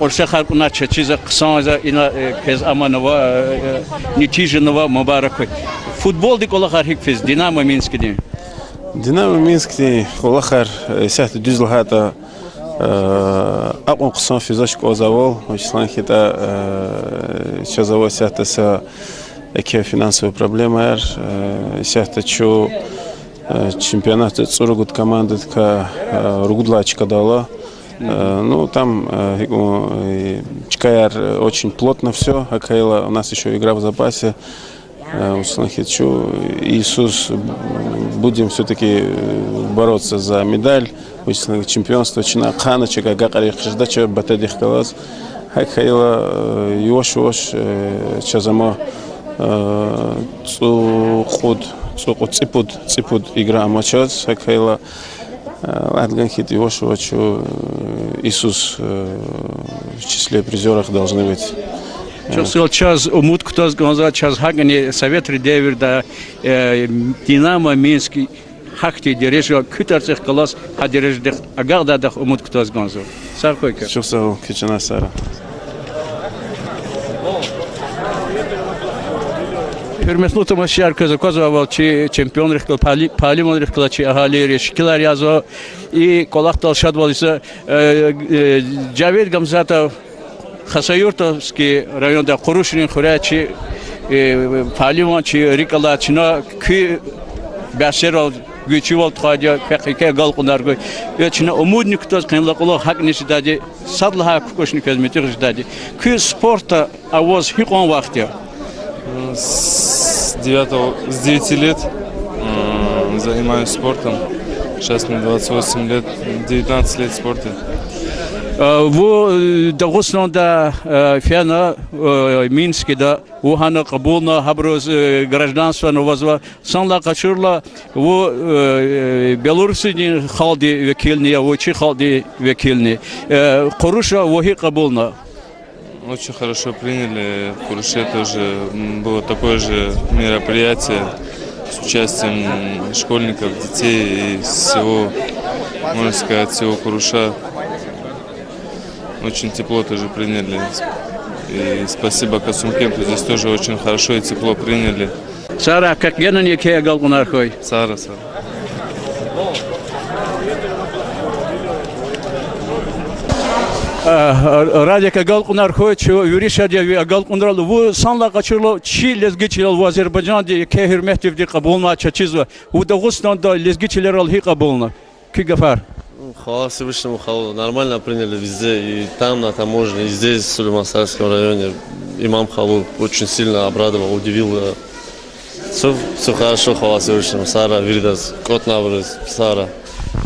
Орсахар нача чиза Ксанза и на Кез Аманова Нитижинова Мубаракой. Футбол диколахар хикфиз Динамо Минский. Динамо Минский, Холахар, Сяхт Дюзлхата, Акон кусан физаш козавол, Вячеслав хита чазаво сяхтаса эке финансовые проблемы, сяхтачу чемпионат цургут команды ка ругудлачка дала. Ну там чкаяр очень плотно все, Акаила у нас еще игра в запасе. Хочу Иисус, будем все-таки бороться за медаль, чемпионство, чина хана, чека гакарих ждача батадих калас, Акаила Йошуш, чазамо ципут игра мачаз, Акаила Адганхит Йошуш, Иисус в числе призеров должны быть. Час умут кто сказал, час хагани совет редевер да Динамо Минский хахти дирижер кутарцех класс хадиреждех агардадах умут кто сказал. Саркойка. Чувствовал кичана сара. Hürmetli tamaşçılar közü kozavol çi çempion rıhkıl palimon rıhkıla çi ahali reşkiler yazo i kolak dalşad valisa Caved Gamzatov Хасаюртовский районда Курушин Хурячи Палимончи Рикалачина Ки Башеров Гучивол Тхадя Кахике Галкунарго Ячина Умудник тоз Кенлакуло Хакнишдади Садлха Кукошник Метирждади Ки спорта авоз хикон вахтя. С 9 лет занимаюсь спортом. Сейчас мне 28 лет, 19 лет спорта. В Дагестане фена Минске да Ухана Кабулна Хаброз гражданство новозва санла качурла в Белоруссии халди векильни, в Чехии халди векильни. Куруша вахи Кабулна. Очень хорошо приняли. В Куруше тоже было такое же мероприятие с участием школьников, детей и всего, можно сказать, всего Куруша. Очень тепло тоже приняли. И спасибо Касумкенту, здесь тоже очень хорошо и тепло приняли. Сара, как я на неке галкунархой? Сара. Радика галкунархой, что юришадия галкунрал, в санла качурло, чи лезгичил в Азербайджане, ке хирмехтив ди кабулна чачизва, в Дагестане да лезгичилерал хи кабулна. Кигафар. Хвала Всевышнему, хвалу. Нормально приняли везде, и там на таможне, и здесь, в Сулейман-Сарском районе. Имам Халу очень сильно обрадовал, удивил. Все хорошо, хвала Всевышнему. Сара, Вирдас, кот набрыз, Сара.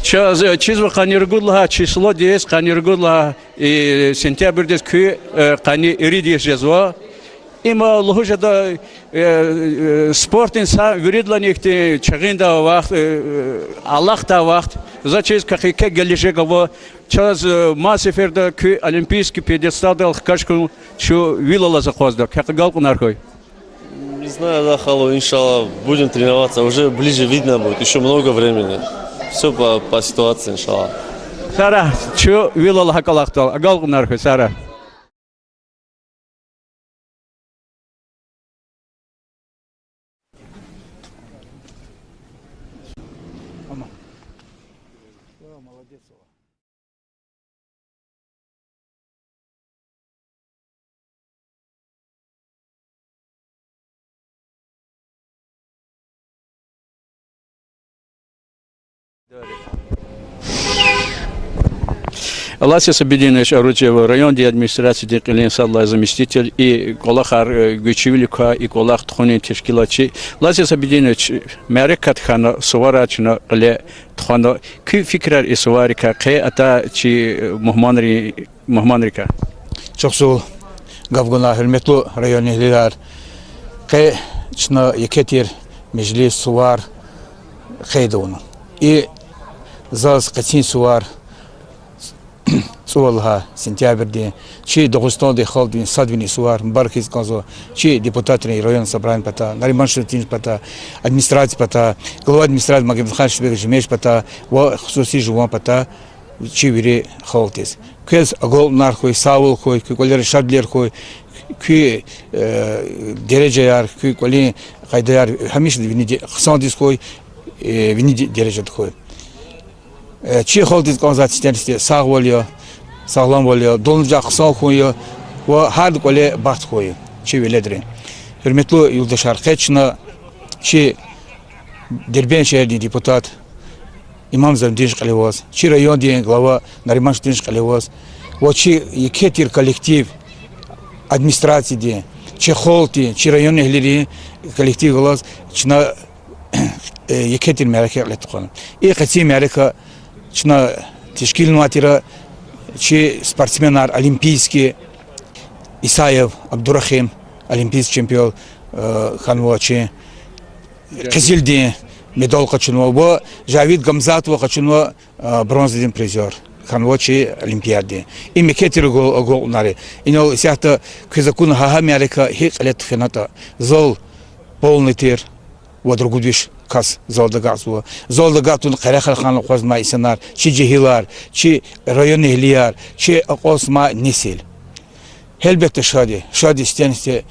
Чизва Ханиргудлха, число 10 Ханиргудлха, и сентябрь ки Хани Иридиш язва. Има лохужада спорт инсан виридла нехте чагинда вахт, Аллах да вахт. Зачем как гелишегово час массиферда ки олимпийский пьедестал хкашку что вилала захозда. Как галкунархой? Не знаю, да, Халу, иншаллах, будем тренироваться. Уже ближе видно будет, еще много времени. Все по ситуации, иншаллах. Сара, что вилала хакалахтал? Галкунархой, Сара. Ласис Объединенный Орудиевый район, где администрации Декилин Садла заместитель и Колахар Гучевилика и Колах Тхони Тишкилачи. Ласис Объединенный Мерикат Хана Суварачна Ле Тхоно Ки Фикрар и Суварика Ке Ата Чи Мухманрика. Чоксул Гавгуна Хельметлу районе Лидар Ке Чна Екетир Межлис Сувар Хейдуну и Заз Катин Сувар Цуалха сентябрьде, чи Дагестан халдин садвини сувар, бархиз казо, чи депутатный район собрание пата, Нариман Шутин пата, администрация пата, глава администрации Магомедхан Шбек Жмеш пата, ва хусуси жуан пата, чи вире халтис. Кез агол нархой, савул хой, колер шадлер хой, ки дереджаяр, ки коли кайдаяр, хамиш вини хсандис хой, вини дереджат хой. чи холдиз конзатистенсте саг болё саглам болё долунжа кыса кою ва хар коле бахт кою чи веледри hürmetli yurttaşlar keçna чи Дербен шәһәренең депутат Имам Замдин Шкалевоз, чи район дигән глава Нариман Шутин Шкалевоз, ва чи Екетир коллектив администрация чи холти, чи район әһләре коллектив глаз чына Екетир мәрәкә ләткән. И кати мәрәкә чына тешкил нуатира чи спортсменнар олимпийский Исаев Абдурахим олимпийский чемпион ханвачи Кызылди медаль качынوا бу Жавид Гамзатов качынوا бронзадан призер ханвачи олимпиаде. И мекетир гол нари. Ино сяхта кызакун хаха Америка хик лет фената зол полный тир ва другудиш кас золда газу. Золда гатун карахал хан хозма исанар чи жихилар чи район эhliyar чи акосма несил. Elbette şadi istenirse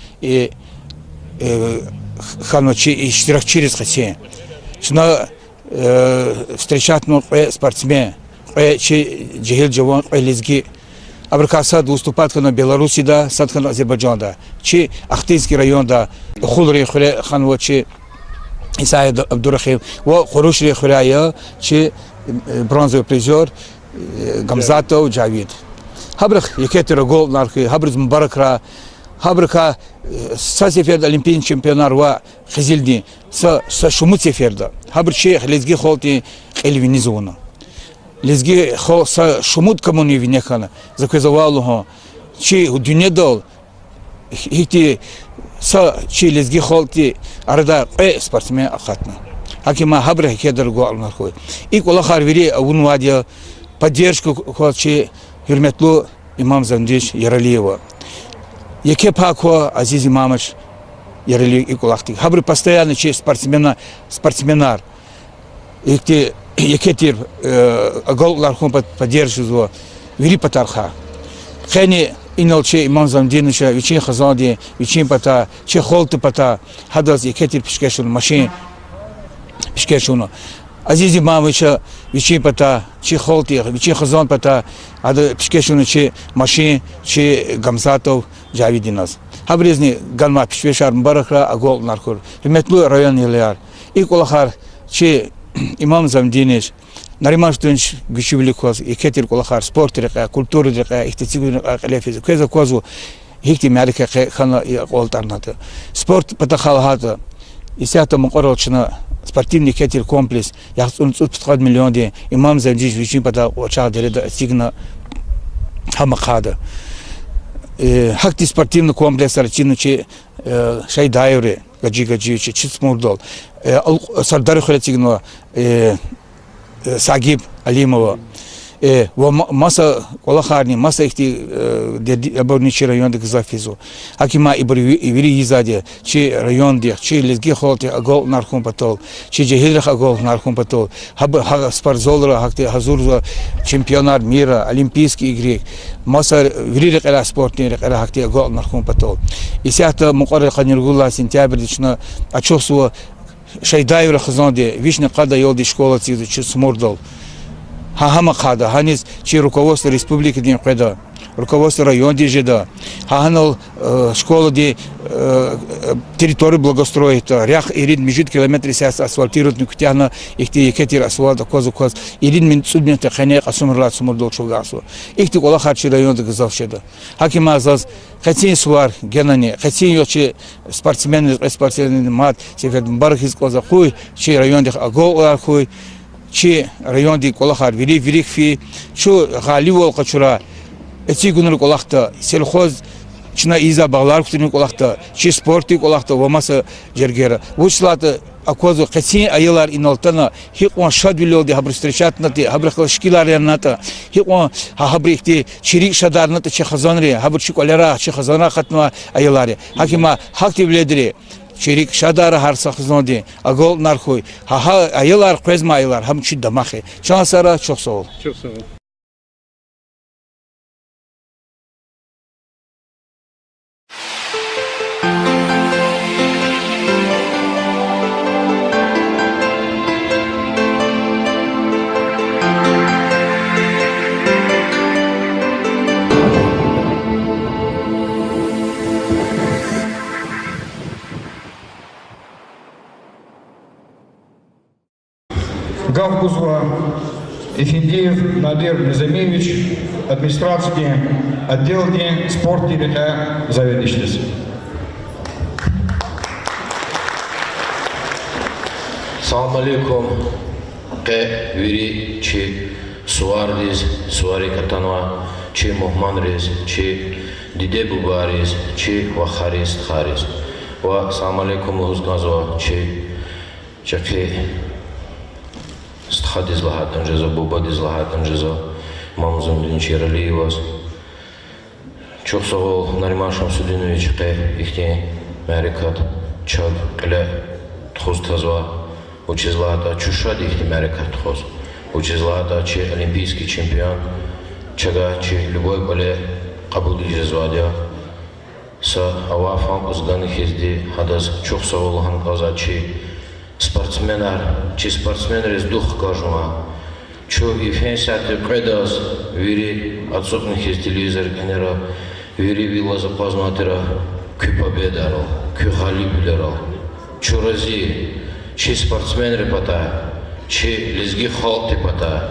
ханочи iştirakçı rizqi. Şuna встречать спортсмен, чи жихил жавон лезги. Абрикаса выступать на Беларуси да, садхан Азербайджанда, чи Ахтинский районда, хулри хуле ханочи Исаев Абдурахим, ва хороший хулая, чи бронзовый призер Гамзатов Джавид. Хабрах Екетир гол нарки, хабрыз Мубаракра, хабрака са сеферд олимпийский чемпионар ва Кызылди са шумут сеферда. Хабрче лезги холти эльвинизуна. Лезги хол са шумут коммуни винехана. Заказывалого чи дунедол хити са чи лезги холти арада спортсмен ахатна. Акима хабра Екетир гол нарки. И кола харвири авунвадия поддержку хоче hürmetli İmam Zandiş Yaraliyeva. Яке пако Азиз Имамович Яралиев Икулахти. Хабры постоянно че спортсменар. Ихти Екетир гол лархун поддерживает вери патарха. Хени инал че Имам Замдиновича вичин хазанди вичин пата че холты пата хадаз Екетир пешкешун машин пешкешуна. Азиз Имамовича вичин пата чи холти вичин хазан пата ада пешкешуна че машин че Гамзатов Javидinaz. Habrizni ganma pişveşar Mubarakra agol narkur. Hürmetli rayon yıllar. İlk olahar çi İmam Zamdiniş Narimан Шутин güçlü koz Екетир olahar sport reka, kultur reka, ihtisabı reka, lefiz. Keza kozu hikti Amerika khana oltarnadı. Sport patahalhat İsiyata muqarrarçına спортивный Екетир комплекс. Яхтун 35 миллион де İmam Zamdiniş вичин пата оча деледа сигна хамахада. Hakti спортивный комплекс арчинучи Шайдаевре Гаджигачи Чицмурдол Сардар Хулетигно Сагиб Алимова маса колахарни маса ихти аборничи районда Газафизу Акима Ибри Изаде чи районде чи лезги холте агол нархун патол чи жехилрах агол нархун патол хаб спортзолра хакти хазур чемпионат мира олимпийские игры маса вирирек эла спортнерек эла хакти агол нархун патол исята муқаррар қаниргулла сентябрьдична ачосу Шайдаевра хазанде вишня қада йолди школа цизу чи смурдол Хахама хада, ханис чи руководство республики дин кеда, руководство район дижеда, хаханал школа ди территорию благоустроит, рях ирид межит километры сяс асфальтируют никутяна, ихти Екетир асфальта козу коз, ирид мин судмента ханек асумрлат сумурдол чугасу. Ихти кола харчи район дагазавшеда. Хакима азаз хатин суар генани, хатин йочи спортсмены мат, сефед Мбарахиз коза хуй, чи район дих агол хуй. Чи район ди колахар вирик фи чу гали вол качура эти гунур колахта сельхоз чина иза баглар кутуни колахта чи спорти колахта вамаса жергера вучлата акозу касин аялар иналтана хикон шадвило ди хабр встречатна ди хабр шкилар яната хикон хабрихти чирик шадарната чи хазанри хабр чи колера чи хазана хатма аялари хакима хакти бледри Çerik şadara har saxızlandı. Agol narkoy. Ha ayılar qezma ayılar ham çi damaxı. Şansara çok sağ ol. Çok sağ ol. Гавбузова, Эфендиев Надир Низамевич, администрации отделки спорт или заведующий. Салам алейкум. Вири чи суардиз, суари катанва, чи мухманриз, чи диде бубариз, чи вахариз хариз. Ва салам алейкум лузгазва, чи чаки стхадиз лахатан жезо, бубадиз лахатан жезо, мамзум динчирали вас. Чохсовол Наримашам Судинович ихти мэрикат чад кле тхуз тазва. Учезлата чушад ихти мэрикат тхуз. Учезлата чи олимпийский чемпион, чага чи любой боле кабули жезвадя. Са авафам узганых изди хадаз чохсовол ханказа чи спортсменар, чи спортсменар из дух кажума. Чо и фенсяты предас вири отсутных из телевизор генера, вири вилла запознатера, кю победарал, кю галибилерал. Чо рази, чи спортсмены пата, чи лизги халты пата,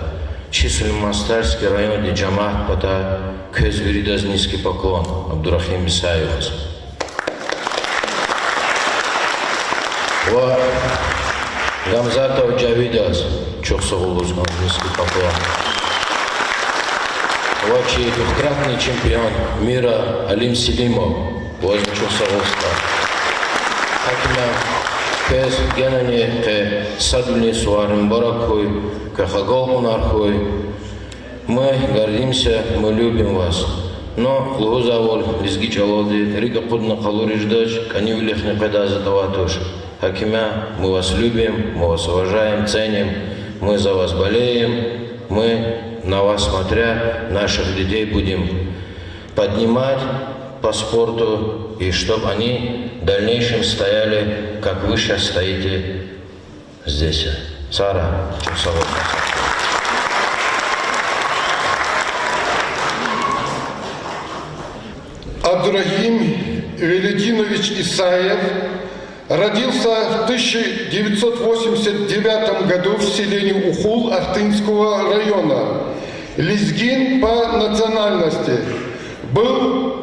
чи Сулейманстарский район де джамаат пата, көз виридаз низкий поклон, Абдурахим Исаевас. Ва Гамзатов Джавидас, Чохсоволузган, низкий поклон. Вачи двухкратный чемпион мира Алим Селимов, возле Чохсоволска. Хакима Кэс Генани Кэ Садвни Суарим Баракхой, Кахагол Унархой. Мы гордимся, мы любим вас. Но Лугузаволь, Лизги Чалоды, Рига Пудна Калуриждач, Канивлих не Педаза Таватуш. Хакимя, мы вас любим, мы вас уважаем, ценим, мы за вас болеем, мы на вас смотря, наших детей будем поднимать по спорту, и чтобы они в дальнейшем стояли, как вы сейчас стоите здесь. Сара, Чусовод. Абдурахим Велетинович Исаев родился в 1989 году в селении Ухул Ахтынского района. Лезгин по национальности. Был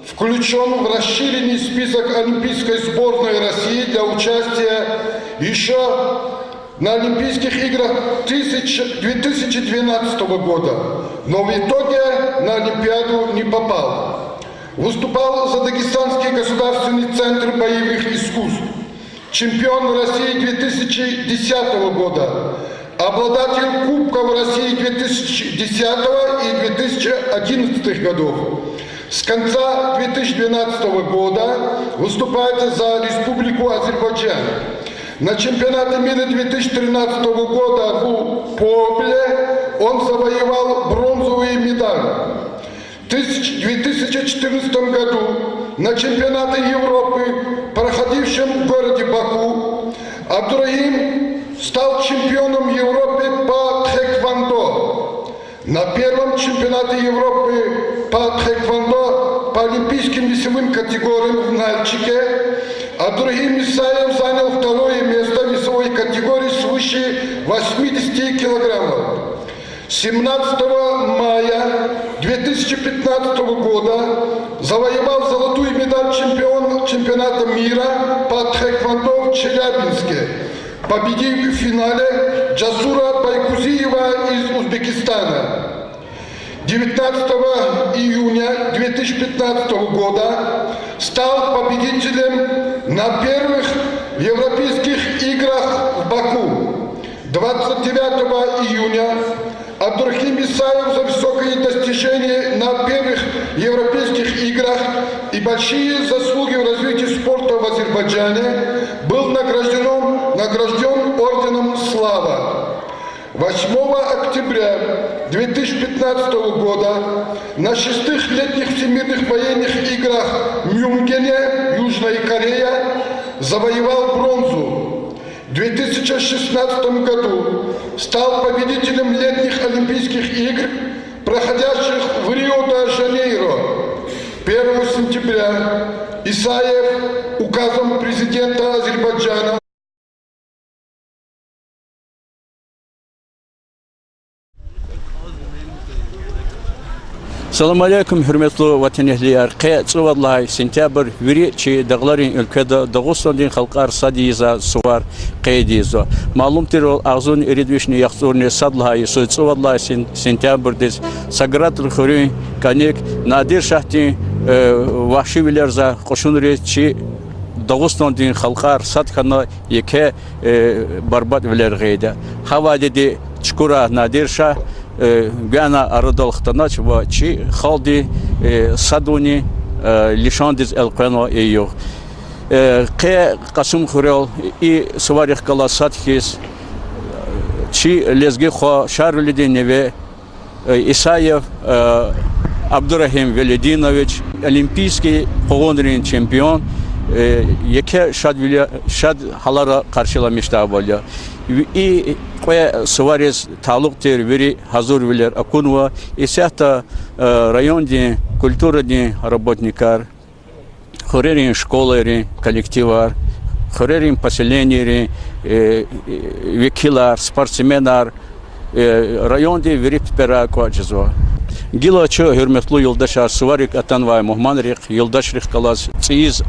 включен в расширенный список Олимпийской сборной России для участия еще на Олимпийских играх 2012 года, но в итоге на Олимпиаду не попал. Выступал за Дагестанский государственный центр боевых искусств, чемпион России 2010 года, обладатель Кубков России 2010 и 2011 годов. С конца 2012 года выступает за Республику Азербайджан. На чемпионате мира 2013 года в Побле он завоевал бронзовые медали. В 2014 году на чемпионате Европы, проходившем в городе Баку, Абдурахим стал чемпионом Европы по тхэквондо. На первом чемпионате Европы по тхэквондо по олимпийским весовым категориям в Нальчике Абдурахим Исаев занял второе место в весовой категории свыше 80 килограммов. 17 мая 2015 года завоевал золотую медаль чемпионата мира по тхэквондо в Челябинске, победив в финале Джасура Байкузиева из Узбекистана. 19 июня 2015 года стал победителем на первых Европейских играх в Баку. 29 июня Абдурахим Исаев за высокие достижения на первых Европейских играх и большие заслуги в развитии спорта в Азербайджане был награжден орденом «Слава». 8 октября 2015 года на 6-х летних всемирных военных играх в Мюнхене, Южная Корея, завоевал бронзу. В 2016 году стал победителем летних Олимпийских игр, проходящих в Рио-де-Жанейро. 1 сентября Исаев указом президента Азербайджана Салам алейкум, hürmetli vatan ehliler. Vallahi sentyabr veri çi dağların ülkede Dağıstan'ın halkar sadiza suvar qeydizo. Malumtir ağzın eridvişni yaxzurni sadlahi suç vallahi sentyabr'des sagratl khuri kanek nadir şahti vahşi bilerza qoşunri çi Dağıstan'ın halkar sadkana yeke barbat biler qeyde. Havadedi çukura nadir şah Гана Арадалхтанач ва чи халди садуни лишандиз элкано эйо ке касум хурел и сварих каласат хис чи лезге хо шарлиди неве Исаев Абдурахим Велидинович олимпийский погонрин чемпион yeke şad halara karşılamıştı böyle. İ koya Suarez taluktir veri hazır bilir akunva isehta rayonda kulturni работникар, хоrerin школари, коллективар, хоrerin поселенияри, векилар, спортсменар rayonda verip perakvacızva. Gilachı hürmetli yoldaşlar Suvarik atanva Muhmanrik yoldaşlık kalas tsiz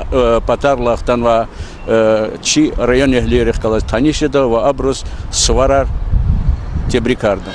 patarlaqtan va çi rayon ehlileri kalas tanışıda ve abrus Suvarar tebrikardı.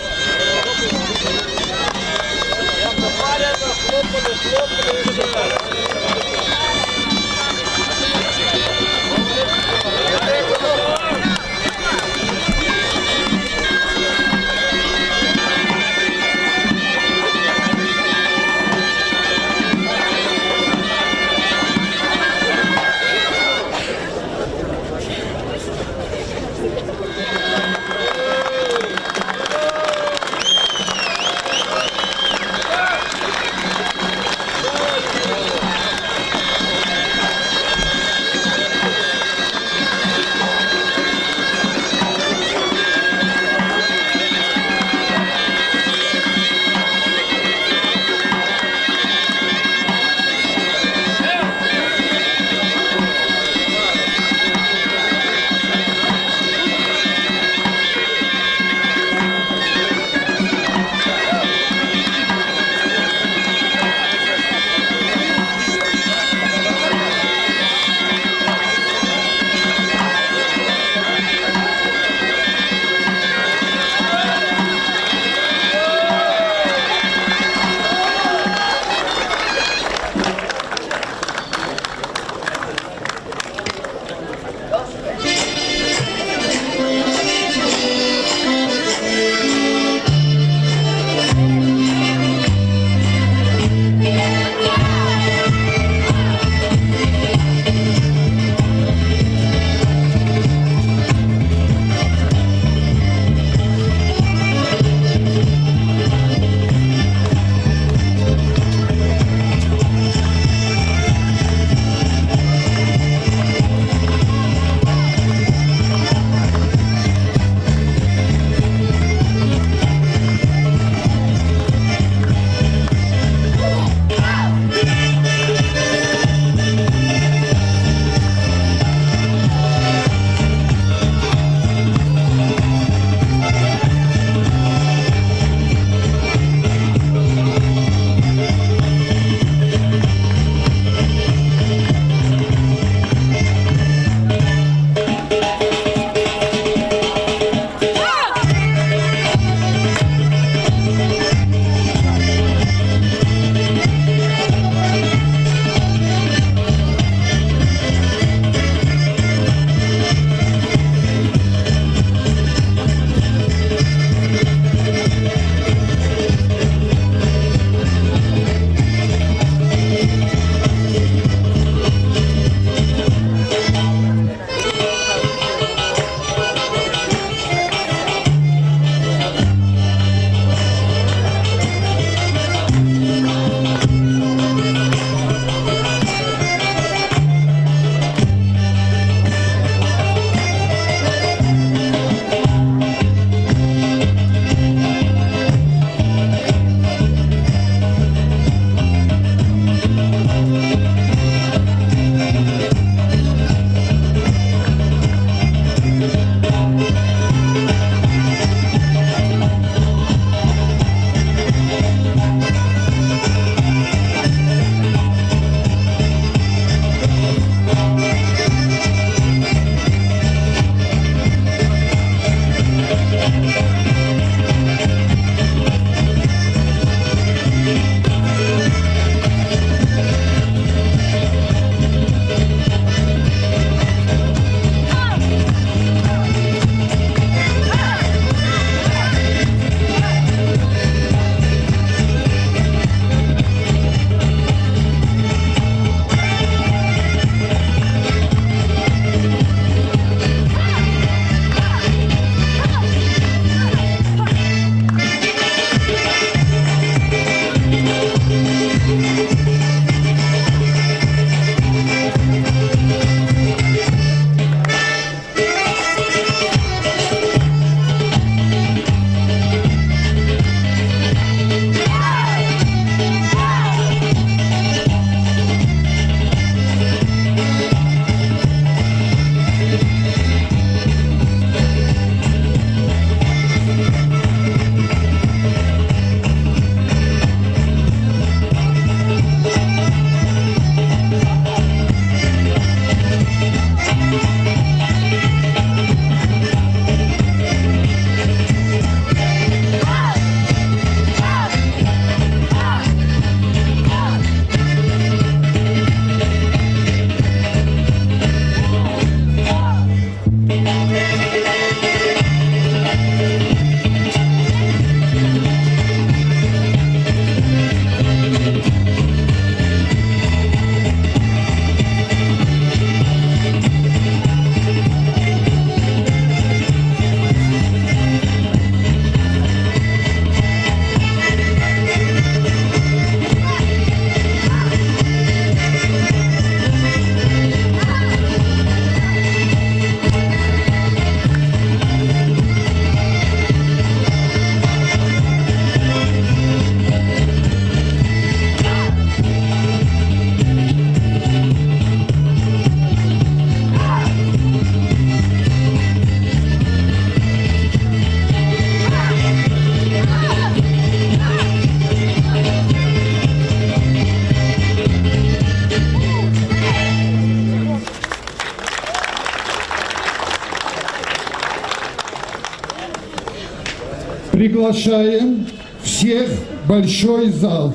Приглашаем всех в большой зал.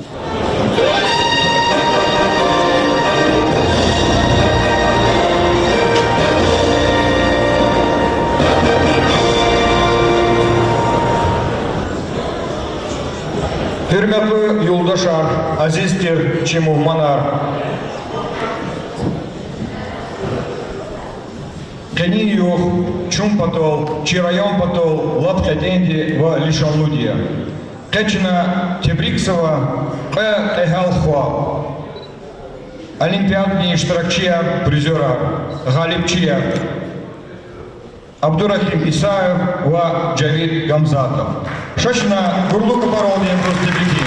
Hürmetli yoldaşlar, azizdir çi muhmanar. Keni yok, çum patol, çi rayon patol, lapka dendi ve lişanludiya. Keçina Tebriksova, Ehalхва. Олимпиадный штиракчия, призера, галипчия. Абдурахим Исаев ва Джавид Гамзатов. Шашина Гурлука Паролния просто беги.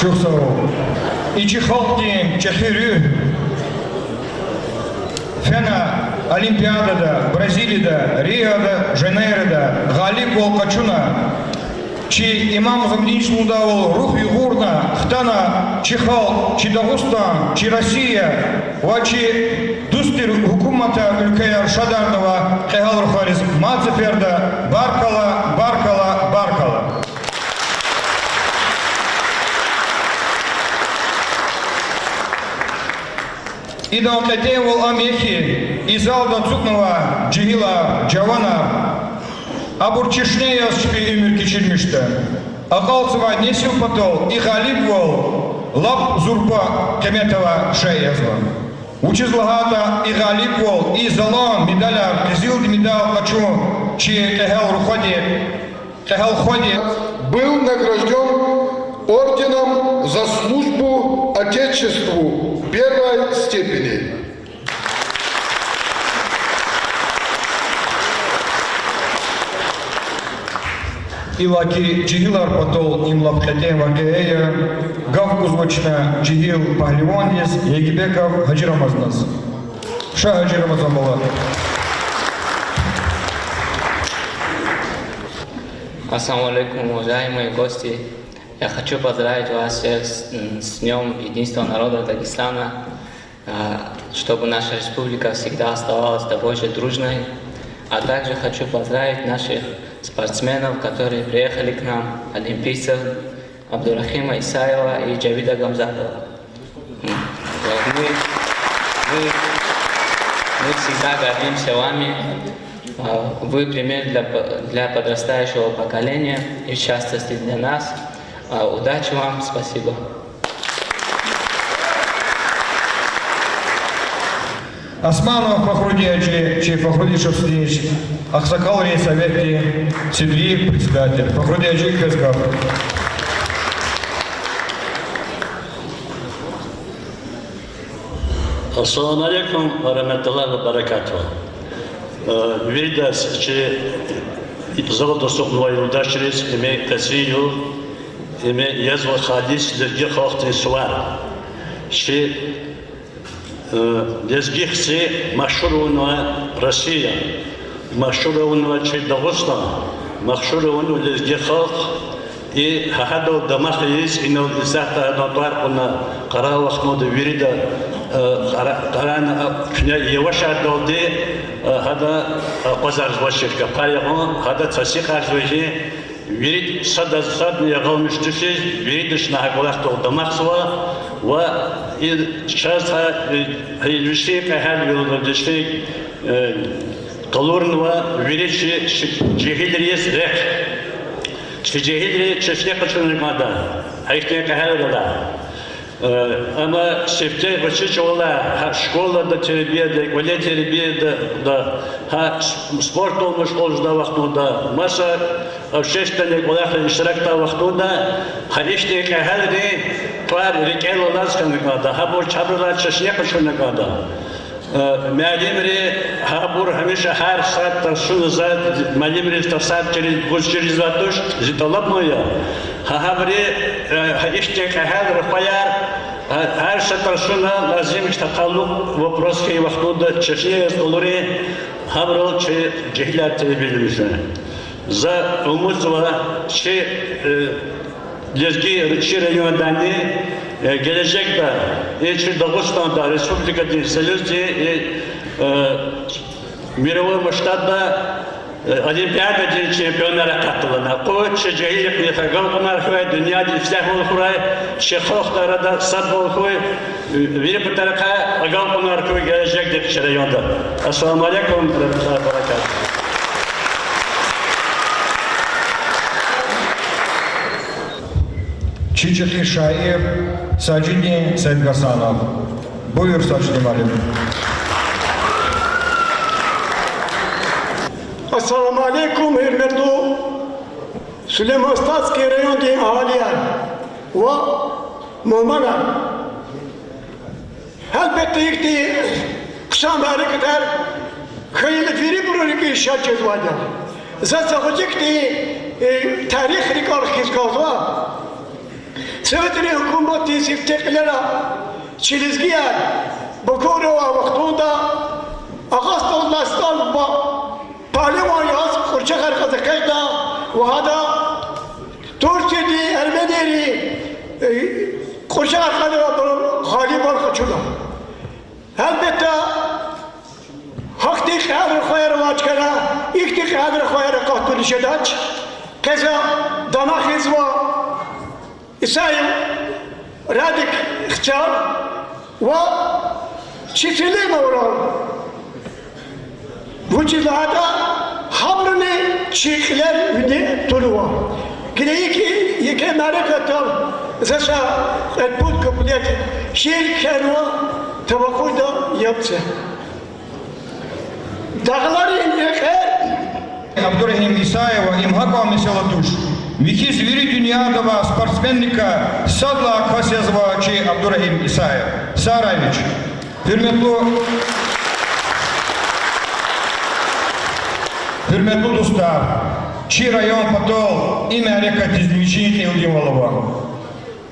Чусов. И Чехолки, Чехирю. Фена Олимпиадада, Бразилияда, Риода, Жанейрода, Галип Волкачуна, чи имам Замдиничну давал рух югурна, хтана, Чехал, чи Дагустан, чи Россия, вачи дустир хукумата ülkeye Шадарнова, Хегал Рухарис, Мацеферда, Баркала, Баркала, Баркала. Идам Катеевал Амехи, Изалда Цукнова, Джигила, Джавана, Абурчишнея спи умер кичилмиште. Акалцева несил потол, и Галипвол, Лап Зурпа Кеметова Шеязва. Учизлагата и Галипвол, и Залон, медаля, Кизилди медал хочу, чи Кехел Ходи. Был награжден орденом за службу Отечеству первой степени. Илаки Джигилар потол им лапхетем вагея, Гавкузвочна Джигил Пахливондис, Егибеков Хаджирамазнас. Ша Хаджирамазан была. Ассаламу алейкум, уважаемые гости. Я хочу поздравить вас всех с Днем Единства народа Дагестана, чтобы наша республика всегда оставалась такой же дружной. А также хочу поздравить наших спортсменов, которые приехали к нам, олимпийцев Абдурахима Исаева и Джавида Гамзатова. Мы всегда гордимся вами. Вы пример для подрастающего поколения и в частности для нас. Удачи вам, спасибо. Османов Фахрудиевич, Фахрудишев Сидич, Аксакал Рейсоветки, Сидриев, председатель, Фахрудиевич Кесков. Ассаламу алейкум ва рахматуллахи ва баракатуху. Видас, че золото сукнува юлдашрис, име касию, име язва хадис, дерги хохтин суар. Че дезгих се машурунва Россия, машурунва че Дагестан, машурунва дезги хох, и хахадо дамах из, и на десахта натуар на каравахну де вирида, карана кня еваша долде, هذا قزرز وشركة قارئون هذا تسيق عزوجي يريد صد يقول مشتشي يريدش نهاك وقت قدامك سوا و شازها الوشيك هل يلدشي قلورن و يريد جهيل ريس ريح جهيل ريس شفيق شنو ماذا هيك هذا Ama şefte başıçoğla ha şkolada terbiyede, veli terbiyede da ha sport olmuş oluşda vaktunda masa avşeştene kolakla iştirakta vaktunda ha işte kehalde var rikel olaskanlık da ha bu çabrılar çeşniye kaçınlık da Мәлимре хабур хмеша хар сат шуны зат мәлимре тасат через ватуш зиталап моя хабре хиште кахал рфаяр Her şatarşına lazım işte kallık вопрос ki vaxtında Çeşniye olurı hamrol çe cehlat bilmişler. За umutla şey Lezgi rayonlarını gelecekte Çin Dağıstan'da Respublika Dinselüzü мировой масштабda Olimpiada çempionlara katılına. Koç cehillik nefagam marhve dünyada iflah olhuray şehirlerde da sad olhuray bir bu tarafa agam marhve gelecek de rayonda. Assalamu aleykum ve rahmetullahi ve berekatuhu. Çiçekli şair Sacidi Saidgasanov. Buyur Sacidi Malim. Assalamu alaikum, hürmetli Süleyman Statski rayonundaki ahaliler ve muhmanlar. Elbette ilk kısam hareketler hayırlı veri buraya işaret cezvada. Zaten hocak tarih rikar kizgazva. Sovetli hükümeti sifteklere çelizgiye bakuru ve vaktunda Ağustos'tan Pahlivan yaz kurçak arkası kayda ve hada Türkiye'de Ermenileri kurçak arkası Haliban kaçırdı. Elbette haktik hadır koyarı vaçkana, iktik hadır koyarı kahtırı şedaç, keza danak hizva İsa'yım radik ihtiar ve çiftliğine uğrar. Bu cizada hamrını çiğler üne tuluva. Gideyi ki yeke merekatam zasa etbut kapıdaki şiir kerva tabakuyda yapsa. Dağları yeke Абдурахим Исаева имхаква меселатуш. Вихиз вири дуньядова спортсменника Садла Касязова чи Абдурахим Исаев. Саравич. Hürmetli dostlar, Çi rayon patol İmerika Tizliviçini Ilgimvalova.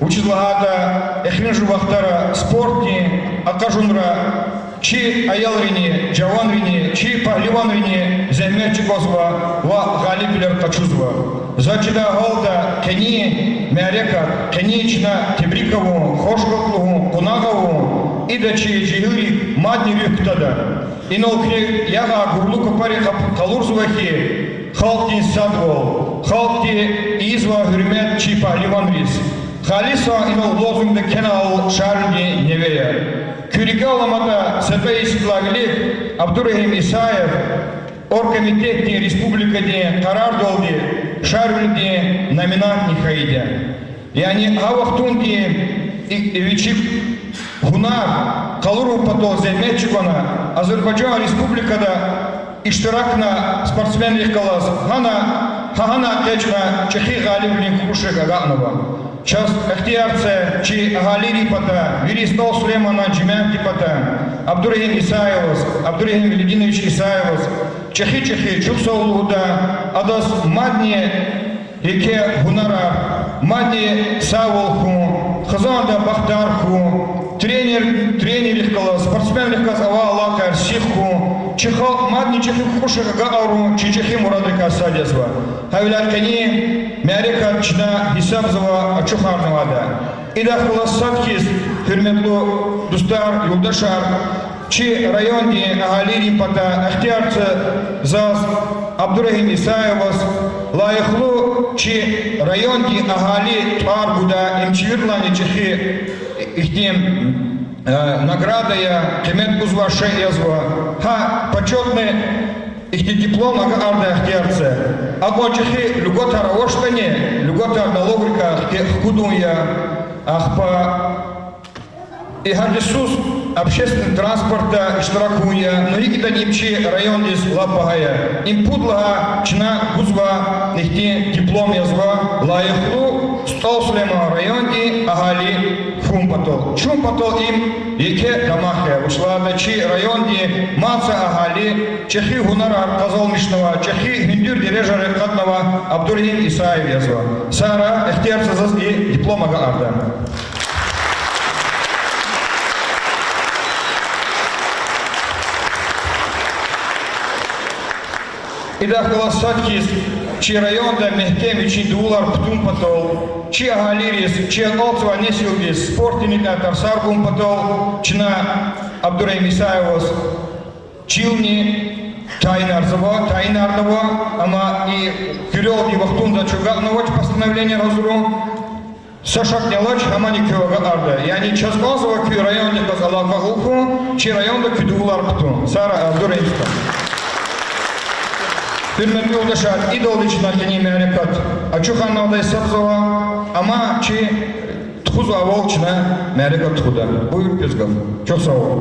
Учизлагада эхмен жубахтара спортни акажунра чи аялрини, джаванрини, чи пахливанрини земерчи гозва ва галибилер качузва. Зачида голда кени мерека, кенична Тебрикову, Хошкоклугу, Кунагаву, ида чи жигыри мадни рюктада. Инолкни яга гурлуку пари калурзувахи халти садвол, халти изва hürmet чи пахливанрис. Халиса инол лозунда кенал шарги невея. Кюрике аламада себе ислаглик Абдурахим Исаев оргкомитетни республикади карар долди шарвилди номинантни хайде. Yani avaqtunki evичик гунар калуру пато земечикона Азербайджан республикада иштиракна спортсменlik калас хана кечна чехи галиблин кушек аганова. Час ихтиярце чи галири пата Виристол Сулеймана Джимянти пата Абдурахим Исаевос Абдурахим Велидинович Исаевос чехи чуксаулуда адас мадни еке гунара мадни саволху хазанда бахтарху тренерих кала спортсменlik каз ава лакар сиху чехал мадни чехи кушек агауру чехи мурадрика садязва хавиларкани Мерика чна Хисабзова Чухарнавада. Ида хуласадхиз hürmetli dostlar, yoldaşlar, Çi rayonda ahaliri pata ihtiyarçı zaz Abdurahim Isayevos layıklı Çi rayonda ahali targuda imçivirlani çehi ihtiyem nagradaya kemet uzvaşı yazva. Ha почетный их диплом арда ихтиярцы. Агочехи люготара оштане, люготар налогрика худуя, ахпа и хардисус общественный транспорта иштиракуя, но игда нимчи район из лапагая. Им пудлага чна гузва ихти диплом язва лайхлу стол Сулейма районди агали фумпатол. Чумпатол им еке дамахе. Ушлада чи районди маца агали чехи гунара казалмишнова, чехи хиндюр дирежары катнова Абдурахим Исаев язва. Сара ихтиярца зазги дипломага арда. İdah kılasatkis, çi rayonda mehkem için duular putun patol, çi ahaliris, çi altsva nesilgis, sportinik atar sargum patol, çina Abdurrahim Isayevos, çilni Тайнарного, ама и кюрел и вахтун за чугатновач постановление разру, сашак нелач, ама не кюга арда. Yani Чазгазова кю районде каз Аллахва уху, чи районда кюдулар птун. Сара Абдуррahim'sta. Hürmetli yoldaşlar, idol içinden deneyim harekat. Açukanlarda hesapzava, ama çi txuz aval içine harekat txuda. Buyur Pezgav. Çok sağ ol.